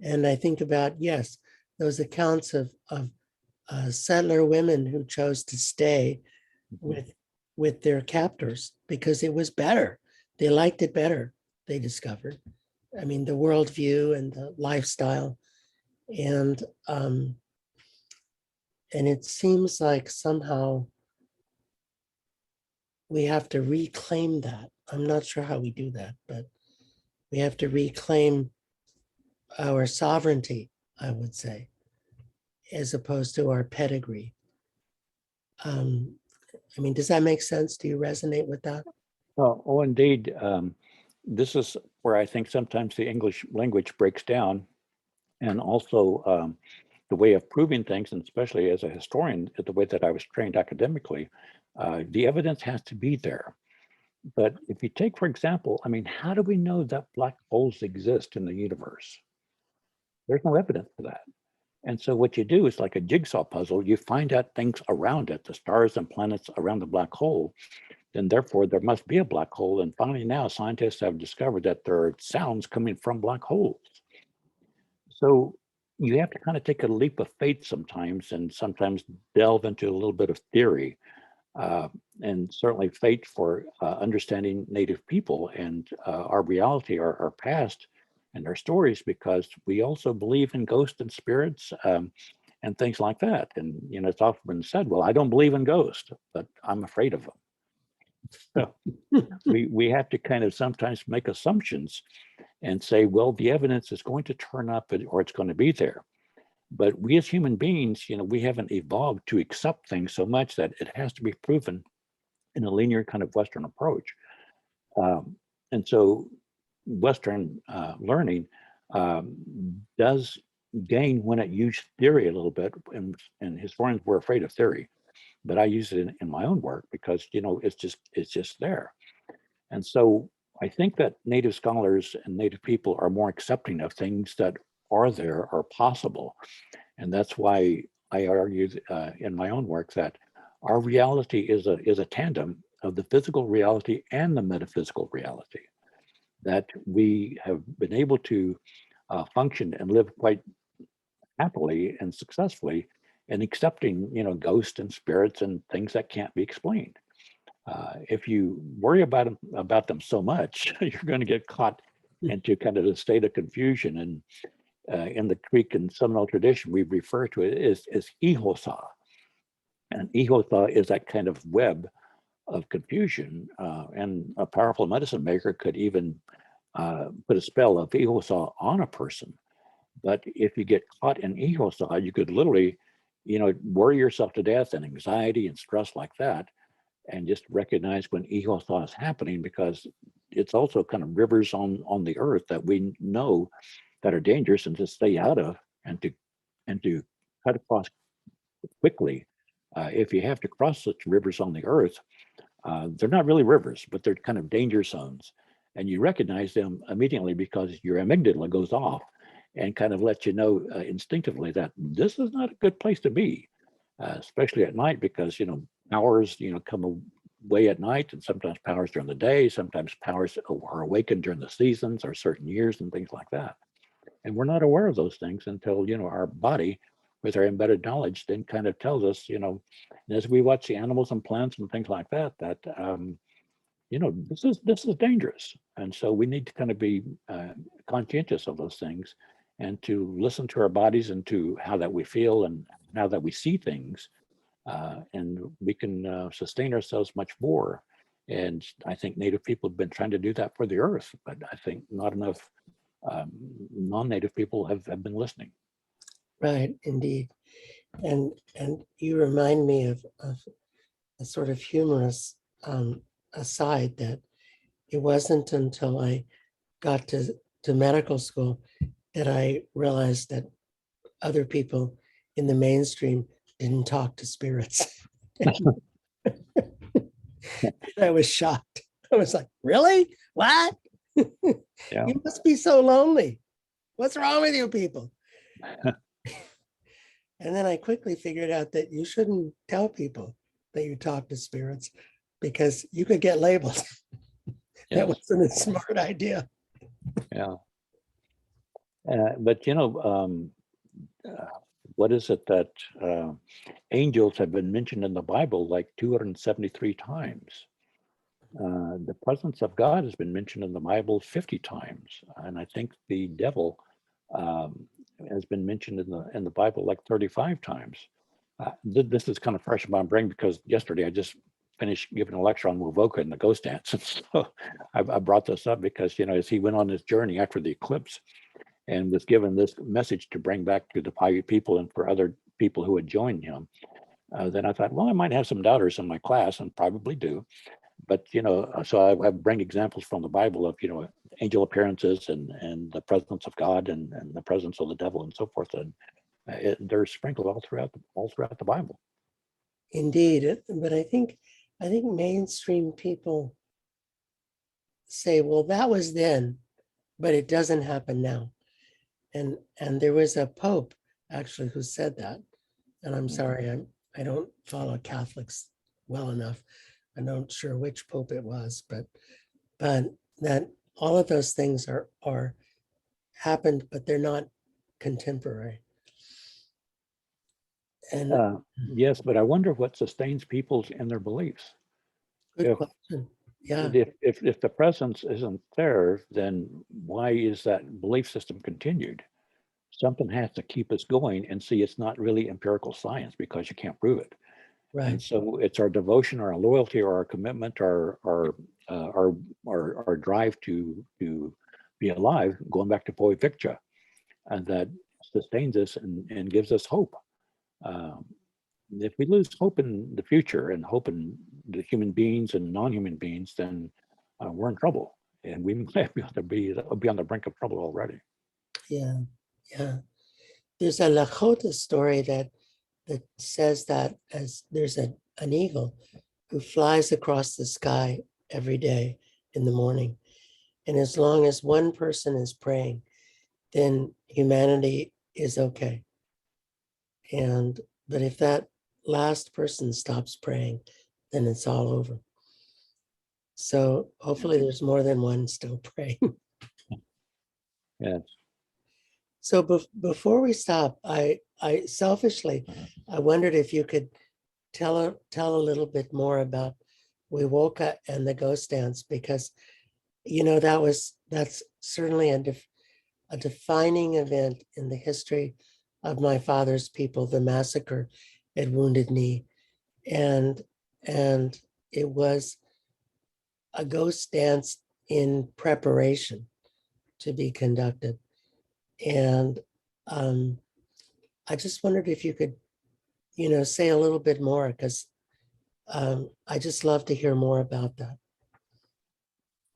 And I think about, yes, those accounts of settler women who chose to stay with their captors because it was better. They liked it better, they discovered. I mean, the worldview and the lifestyle. And it seems like somehow we have to reclaim that. I'm not sure how we do that, but we have to reclaim our sovereignty, I would say, as opposed to our pedigree. I mean, does that make sense? Do you resonate with that? Oh, indeed. This is where I think sometimes the English language breaks down, and also the way of proving things, and especially as a historian, the way that I was trained academically, the evidence has to be there. But if you take, for example, I mean, how do we know that black holes exist in the universe? There's no evidence for that. And so what you do is like a jigsaw puzzle, you find out things around it, the stars and planets around the black hole, then therefore there must be a black hole. And finally now scientists have discovered that there are sounds coming from black holes. So you have to kind of take a leap of faith sometimes, and sometimes delve into a little bit of theory, and certainly faith for understanding Native people and our reality, our past, and our stories, because we also believe in ghosts and spirits and things like that. And it's often been said, well, I don't believe in ghosts, but I'm afraid of them. So we have to kind of sometimes make assumptions and say, well, the evidence is going to turn up or it's going to be there. But we as human beings, we haven't evolved to accept things so much that it has to be proven in a linear kind of Western approach. And so Western learning does gain when it uses theory a little bit, and historians were afraid of theory, but I use it in my own work because it's just there. And so I think that Native scholars and Native people are more accepting of things that are there, are possible. And that's why I argue in my own work that our reality is a tandem of the physical reality and the metaphysical reality, that we have been able to function and live quite happily and successfully in accepting, ghosts and spirits and things that can't be explained. If you worry about them so much, you're going to get caught into kind of a state of confusion. And in the Creek and Seminole tradition, we refer to it as ihosa. And ihosa is that kind of web of confusion. And a powerful medicine maker could even put a spell of evil saw on a person. But if you get caught in ego saw, you could literally, worry yourself to death and anxiety and stress like that, and just recognize when ego saw is happening, because it's also kind of rivers on the earth that we know that are dangerous and to stay out of, and to cut across quickly. If you have to cross such rivers on the earth, they're not really rivers, but they're kind of danger zones. And you recognize them immediately because your amygdala goes off and kind of lets you know instinctively that this is not a good place to be, especially at night, because, powers, come away at night, and sometimes powers during the day, sometimes powers are awakened during the seasons or certain years and things like that. And we're not aware of those things until, our body with our embedded knowledge then kind of tells us, and as we watch the animals and plants and things like that, this is dangerous. And so we need to kind of be conscientious of those things, and to listen to our bodies and to how that we feel and how that we see things. And we can sustain ourselves much more. And I think Native people have been trying to do that for the earth, but I think not enough non-Native people have been listening. Right, indeed. And you remind me of a sort of humorous aside, that it wasn't until I got to medical school that I realized that other people in the mainstream didn't talk to spirits. I was shocked. I was like, really? What? Yeah. You must be so lonely. What's wrong with you people? And then I quickly figured out that you shouldn't tell people that you talk to spirits, because you could get labeled. That Yes. wasn't a smart idea. Yeah. But what is it that angels have been mentioned in the Bible like 273 times? The presence of God has been mentioned in the Bible 50 times, and I think the devil um, has been mentioned in the Bible like 35 times. This is kind of fresh in my brain because yesterday I just finished giving a lecture on Wovoka and the ghost dance, and so I brought this up because as he went on his journey after the eclipse and was given this message to bring back to the Paiute people and for other people who had joined him, then I thought, well, I might have some doubters in my class, and probably do. But so I bring examples from the Bible of angel appearances and the presence of God and the presence of the devil and so forth, and they're sprinkled all throughout the Bible. Indeed. But I think mainstream people say, well, that was then, but it doesn't happen now. And there was a Pope actually who said that. And I'm sorry, I don't follow Catholics well enough. I'm not sure which Pope it was, but that all of those things are happened, but they're not contemporary. And Yes, but I wonder what sustains people in their beliefs. good question. Yeah, If the presence isn't there, then why is that belief system continued? Something has to keep us going, and see, it's not really empirical science because you can't prove it. And right. so it's our devotion, or our loyalty, or our commitment, or our drive to be alive, going back to Poe Victra, and that sustains us and gives us hope. Um, if we lose hope in the future and hope in the human beings and non-human beings, then we're in trouble, and we might be on the brink of trouble already. Yeah, yeah. There's a Lakota story that says that as there's an eagle who flies across the sky every day in the morning. And as long as one person is praying, then humanity is okay. But if that last person stops praying, then it's all over. So hopefully there's more than one still praying. Yes. So before we stop, I selfishly, I wondered if you could tell a little bit more about Wewoka and the ghost dance, because that's certainly a defining event in the history of my father's people, the massacre at Wounded Knee, and it was a ghost dance in preparation to be conducted. And I just wondered if you could, say a little bit more, because I just love to hear more about that.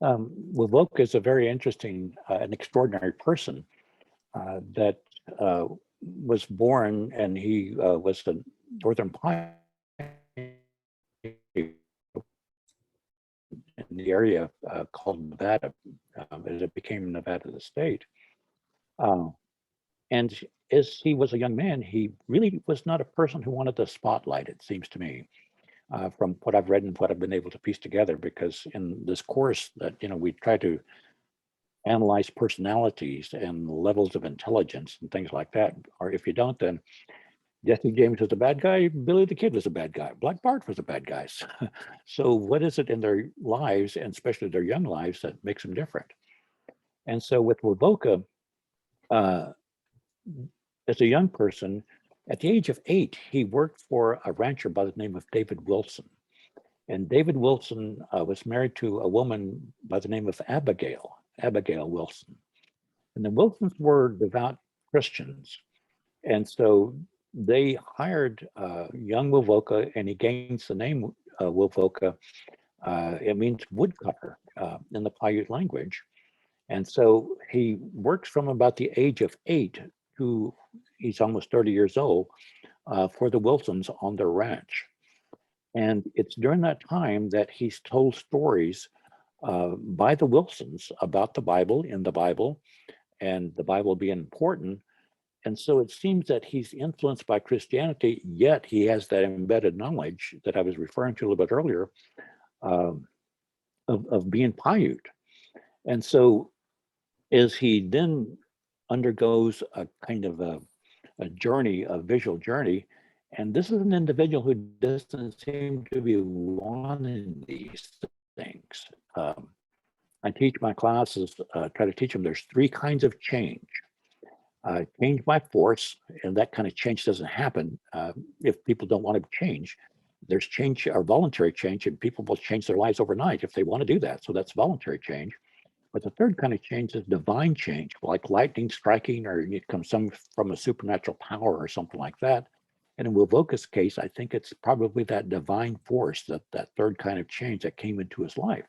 Wovoka is a very interesting and extraordinary person that was born, and he was the Northern Pine in the area called Nevada, as it became Nevada the state. And as he was a young man, he really was not a person who wanted the spotlight, it seems to me, from what I've read and what I've been able to piece together, because in this course that, we try to analyze personalities and levels of intelligence and things like that. Or if you don't, then Jesse James was a bad guy, Billy the Kid was a bad guy, Black Bart was a bad guy. So what is it in their lives, and especially their young lives, that makes them different? And so with Wovoka, as a young person, at the age of 8, he worked for a rancher by the name of David Wilson. And David Wilson was married to a woman by the name of Abigail Wilson. And the Wilsons were devout Christians. And so they hired young Wovoka, and he gains the name Wovoka. It means woodcutter in the Paiute language. And so he works from about the age of 8 to he's almost 30 years old for the Wilsons on their ranch. And it's during that time that he's told stories by the Wilsons about the Bible, in the Bible, and the Bible being important. And so it seems that he's influenced by Christianity, yet he has that embedded knowledge that I was referring to a little bit earlier of being Paiute. And so as he then undergoes a kind of a journey, a visual journey, and this is an individual who doesn't seem to be wanting these things. I teach my classes, try to teach them there's 3 kinds of change. Change by force, and that kind of change doesn't happen if people don't want to change. There's change or voluntary change, and people will change their lives overnight if they want to do that. So that's voluntary change. But the third kind of change is divine change, like lightning striking, or it comes from a supernatural power or something like that. And in Wovoka's case, I think it's probably that divine force, that third kind of change that came into his life.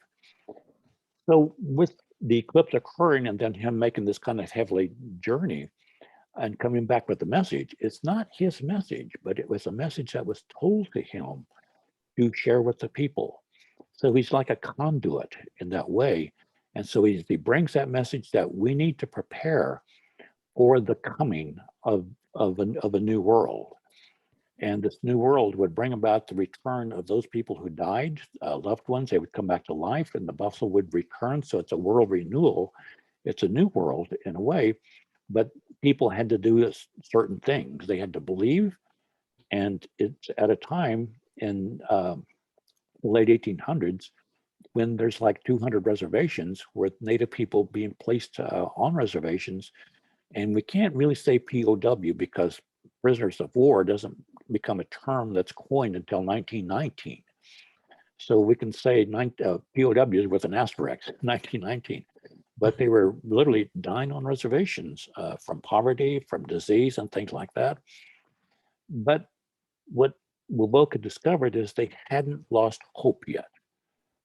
So with the eclipse occurring and then him making this kind of heavily journey and coming back with the message, it's not his message, but it was a message that was told to him to share with the people. So he's like a conduit in that way. And so he brings that message that we need to prepare for the coming of a new world. And this new world would bring about the return of those people who died, loved ones. They would come back to life, and the buffalo would return. So it's a world renewal. It's a new world in a way, but people had to do certain things. They had to believe, and it's at a time in the late 1800s when there's like 200 reservations with Native people being placed on reservations. And we can't really say POW because prisoners of war doesn't become a term that's coined until 1919. So we can say POWs with an asterisk, 1919. But they were literally dying on reservations from poverty, from disease, and things like that. But what Wovoka discovered is they hadn't lost hope yet.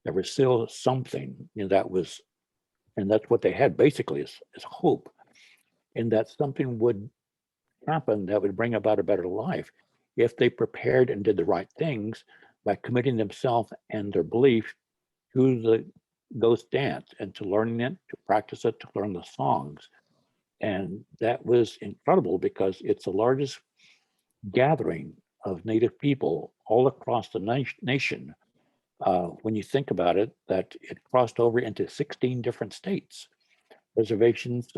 There was still something that was, and that's what they had basically is hope, and that something would happen that would bring about a better life if they prepared and did the right things by committing themselves and their belief to the ghost dance and to learning it, to practice it, to learn the songs. And that was incredible because it's the largest gathering of Native people all across the nation. When you think about it, that it crossed over into 16 different states, reservations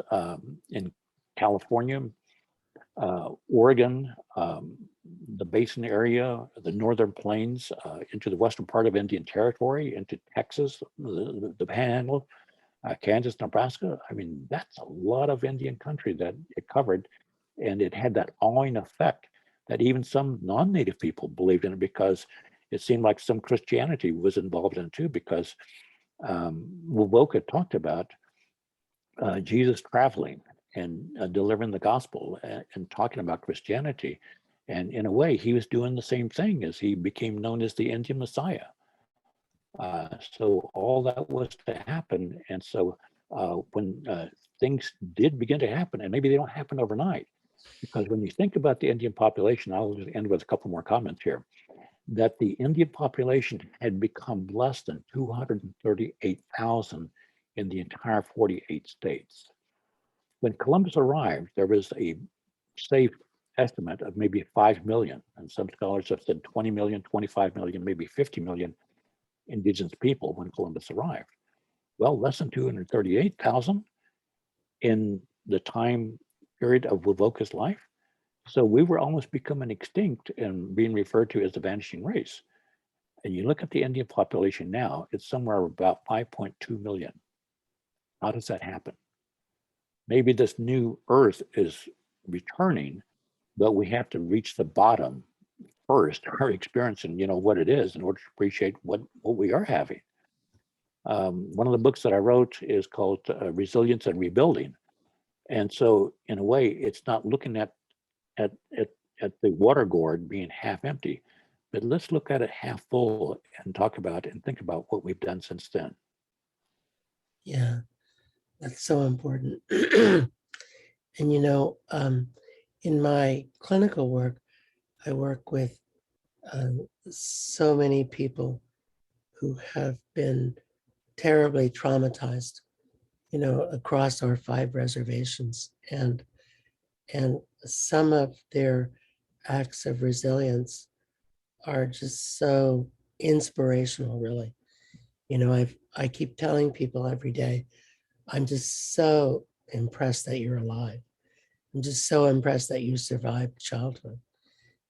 in California, Oregon, the Basin area, the Northern Plains, into the western part of Indian Territory, into Texas, the Panhandle, Kansas, Nebraska. I mean, that's a lot of Indian country that it covered, and it had that awing effect that even some non-Native people believed in it because it seemed like some Christianity was involved in it too, because Wovoka talked about Jesus traveling and delivering the gospel and talking about Christianity. And in a way, he was doing the same thing as he became known as the Indian Messiah. So all that was to happen. And so when things did begin to happen, and maybe they don't happen overnight, because when you think about the Indian population, I'll just end with a couple more comments here, that the Indian population had become less than 238,000 in the entire 48 states. When Columbus arrived, there was a safe estimate of maybe 5 million, and some scholars have said 20 million, 25 million, maybe 50 million indigenous people when Columbus arrived. Well, less than 238,000 in the time period of Wovoka's life. So we were almost becoming extinct and being referred to as the vanishing race. And you look at the Indian population now, it's somewhere about 5.2 million. How does that happen? Maybe this new Earth is returning, but we have to reach the bottom first, our experience and what it is in order to appreciate what we are having. One of the books that I wrote is called Resilience and Rebuilding. And so in a way, it's not looking at the water gourd being half empty, but let's look at it half full and talk about and think about what we've done since then. Yeah, that's so important. And in my clinical work, I work with so many people who have been terribly traumatized, across our 5 reservations, and some of their acts of resilience are just so inspirational, really. I keep telling people every day, I'm just so impressed that you're alive. I'm just so impressed that you survived childhood,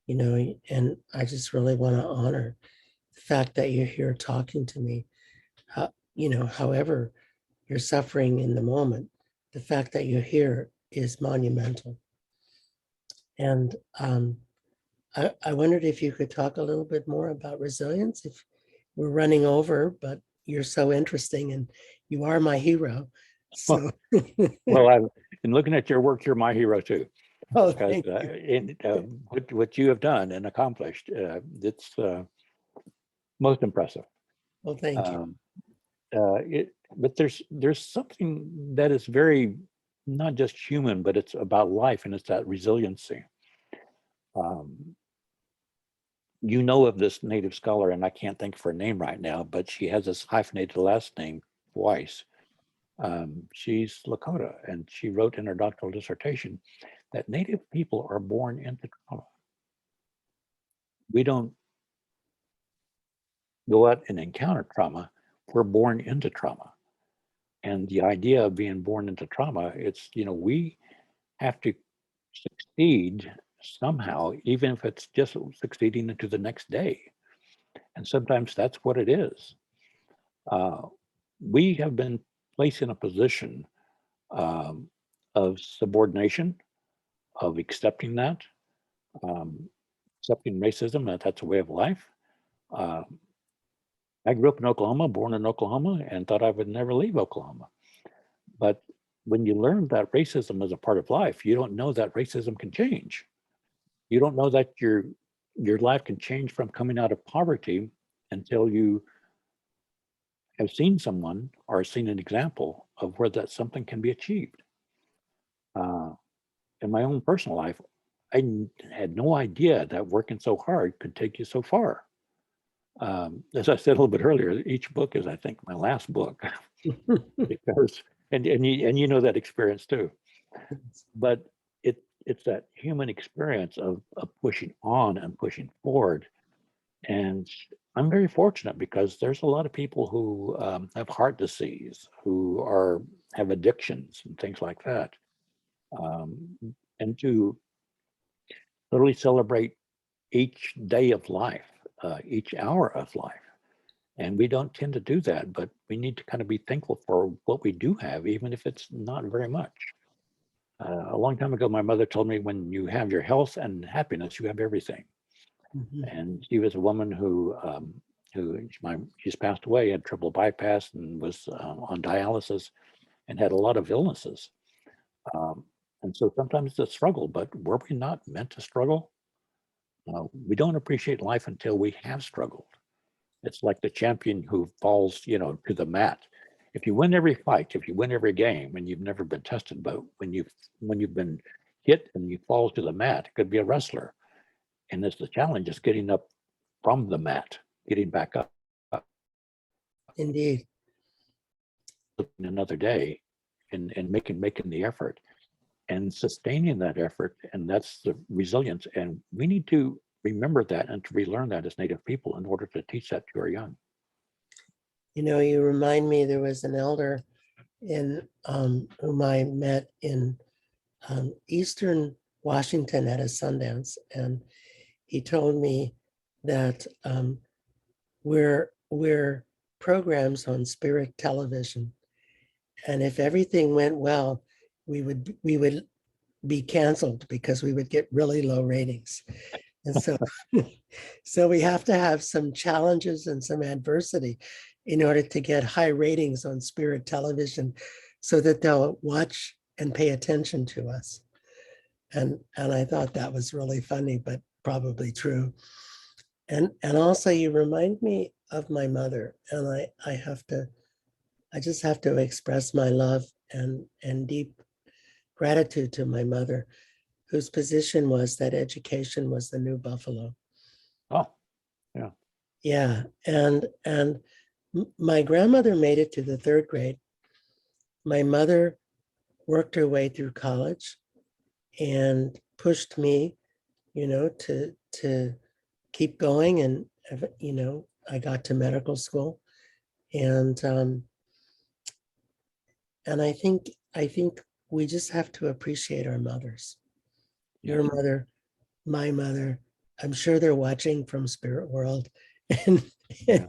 and I just really want to honor the fact that you're here talking to me. However you're suffering in the moment, the fact that you're here is monumental. And I wondered if you could talk a little bit more about resilience. If we're running over, but you're so interesting and you are my hero. So, well, in looking at your work, you're my hero too. oh, Because thank you. what you have done and accomplished, it's most impressive. Well, thank you. But there's something that is very not just human, but it's about life, and it's that resiliency. Of this native scholar, and I can't think of her name right now, but she has this hyphenated last name twice. She's Lakota, and she wrote in her doctoral dissertation that Native people are born into trauma. We don't go out and encounter trauma, we're born into trauma. And the idea of being born into trauma, it's, we have to succeed somehow, even if it's just succeeding into the next day. And sometimes that's what it is. We have been placed in a position of subordination, of accepting that, accepting racism, that's a way of life. I grew up in Oklahoma, born in Oklahoma, and thought I would never leave Oklahoma. But when you learn that racism is a part of life, you don't know that racism can change. You don't know that your life can change from coming out of poverty until you have seen someone or seen an example of where that something can be achieved. In my own personal life, I had no idea that working so hard could take you so far. As I said a little bit earlier, each book is, I think, my last book, because and you know that experience too. But it's that human experience of pushing on and pushing forward, and I'm very fortunate because there's a lot of people who have heart disease, who have addictions and things like that, and to literally celebrate each day of life, each hour of life. And we don't tend to do that, but we need to kind of be thankful for what we do have, even if it's not very much. A long time ago, my mother told me, when you have your health and happiness, you have everything. Mhm. And she was a woman she's passed away, had triple bypass, and was on dialysis, and had a lot of illnesses. Um, and so sometimes it's a struggle, but were we not meant to struggle? We don't appreciate life until we have struggled. It's like the champion who falls, to the mat. If you win every fight, if you win every game, and you've never been tested, but when you've been hit and you fall to the mat, it could be a wrestler. And it's the challenge is getting up from the mat, getting back up Indeed. another day, and making the effort and sustaining that effort. And that's the resilience. And we need to remember that and to relearn that as Native people in order to teach that to our young. You remind me, there was an elder in whom I met in Eastern Washington at a Sundance, and he told me that we're programs on Spirit Television, and if everything went well, we would be canceled because we would get really low ratings. And so, so we have to have some challenges and some adversity in order to get high ratings on Spirit Television, so that they'll watch and pay attention to us. And I thought that was really funny, but probably true. And also you remind me of my mother, and I just have to express my love and deep gratitude to my mother, whose position was that education was the new buffalo. Oh, yeah. Yeah, and my grandmother made it to the third grade. My mother worked her way through college and pushed me, to keep going. And I got to medical school, and I think we just have to appreciate our mothers. Your Yes. mother, my mother. I'm sure they're watching from Spirit World, and Yeah.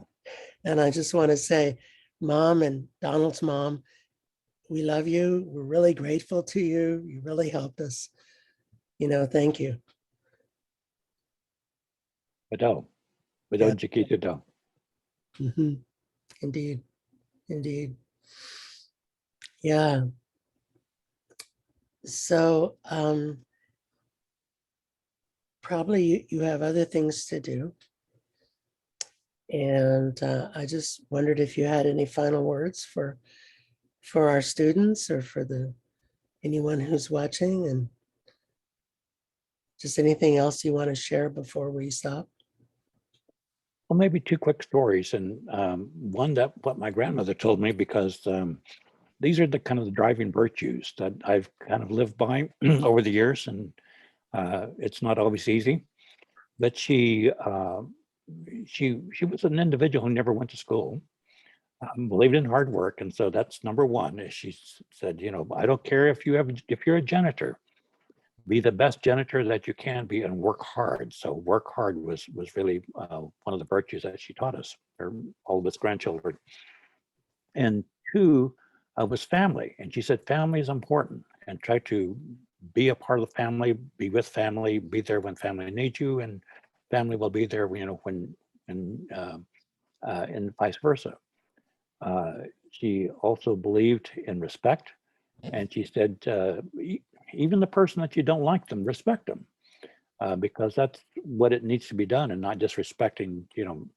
and I just want to say, Mom and Donald's mom, we love you. We're really grateful to you. You really helped us. Thank you. Badao. Yeah. Badao Jikita Do. Mhm. Indeed. Indeed. Yeah. So probably you have other things to do. And I just wondered if you had any final words for our students, or for anyone who's watching, and just anything else you want to share before we stop. Well, maybe two quick stories. And one, that what my grandmother told me, because these are the kind of the driving virtues that I've kind of lived by over the years. And it's not always easy. But she was an individual who never went to school, believed in hard work. And so that's number one. Is she said, I don't care if you're a janitor, be the best janitor that you can be and work hard. So work hard was really one of the virtues that she taught us, or all of us grandchildren. And two was family. And she said family is important, and try to be a part of the family, be with family, be there when family needs you, and family will be there, when and vice versa. She also believed in respect, and she said, even the person that you don't like them, respect them, because that's what it needs to be done, and not just respecting,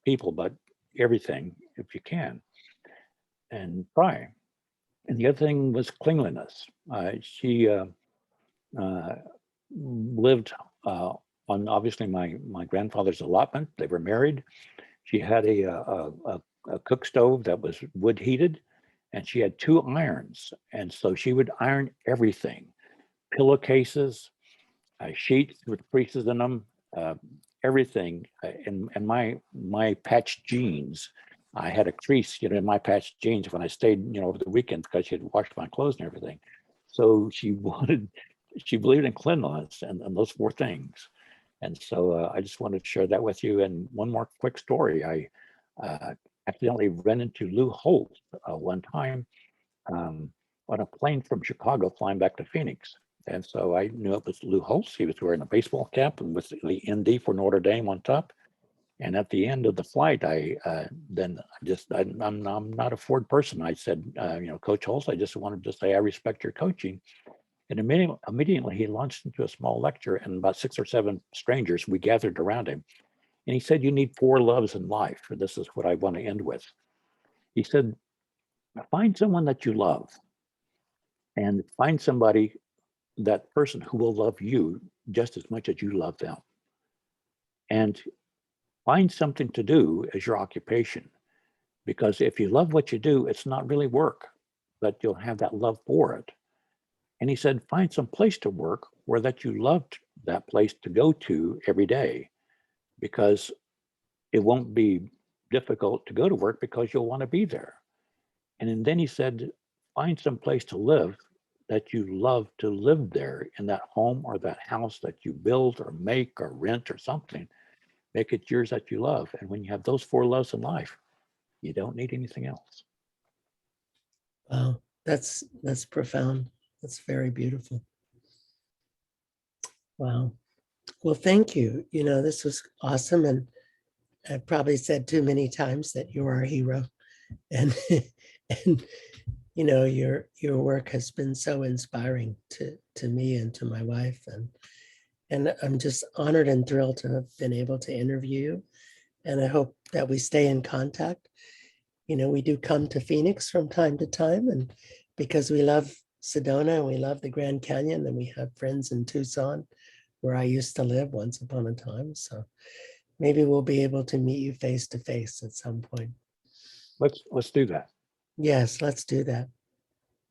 people, but everything if you can, and try. And the other thing was cleanliness. She lived on, obviously, my grandfather's allotment. They were married. She had a cook stove that was wood heated, and she had two irons. And so she would iron everything, pillowcases, sheets with creases in them, uh, everything. And my patched jeans, I had a crease, in my patched jeans when I stayed, over the weekend, because she had washed my clothes and everything. So she believed in cleanliness and those four things. And so I just wanted to share that with you. And one more quick story. I accidentally ran into Lou Holt one time, on a plane from Chicago flying back to Phoenix. And so I knew it was Lou Holtz. He was wearing a baseball cap and with the ND for Notre Dame on top. And at the end of the flight, I'm not a Ford person. I said, Coach Holtz, I just wanted to say I respect your coaching. And immediately he launched into a small lecture, and about 6 or 7 strangers, we gathered around him. And he said, you need 4 loves in life. And this is what I want to end with. He said, find someone that you love and find somebody, that person who will love you just as much as you love them. And find something to do as your occupation. Because if you love what you do, it's not really work, but you'll have that love for it. And he said, find some place to work where that you loved that place to go to every day, because it won't be difficult to go to work because you'll want to be there. And then he said, find some place to live that you love to live there, in that home or that house that you build or make or rent or something. Make it yours that you love. And when you have those 4 loves in life, you don't need anything else. Wow, that's profound. That's very beautiful. Wow. Well, thank you. This was awesome. And I probably said too many times that you're our hero. And and your work has been so inspiring to me and to my wife. And I'm just honored and thrilled to have been able to interview you. And I hope that we stay in contact. We do come to Phoenix from time to time, and because we love Sedona and we love the Grand Canyon, and we have friends in Tucson, where I used to live once upon a time. So maybe we'll be able to meet you face to face at some point. Let's do that. Yes, let's do that.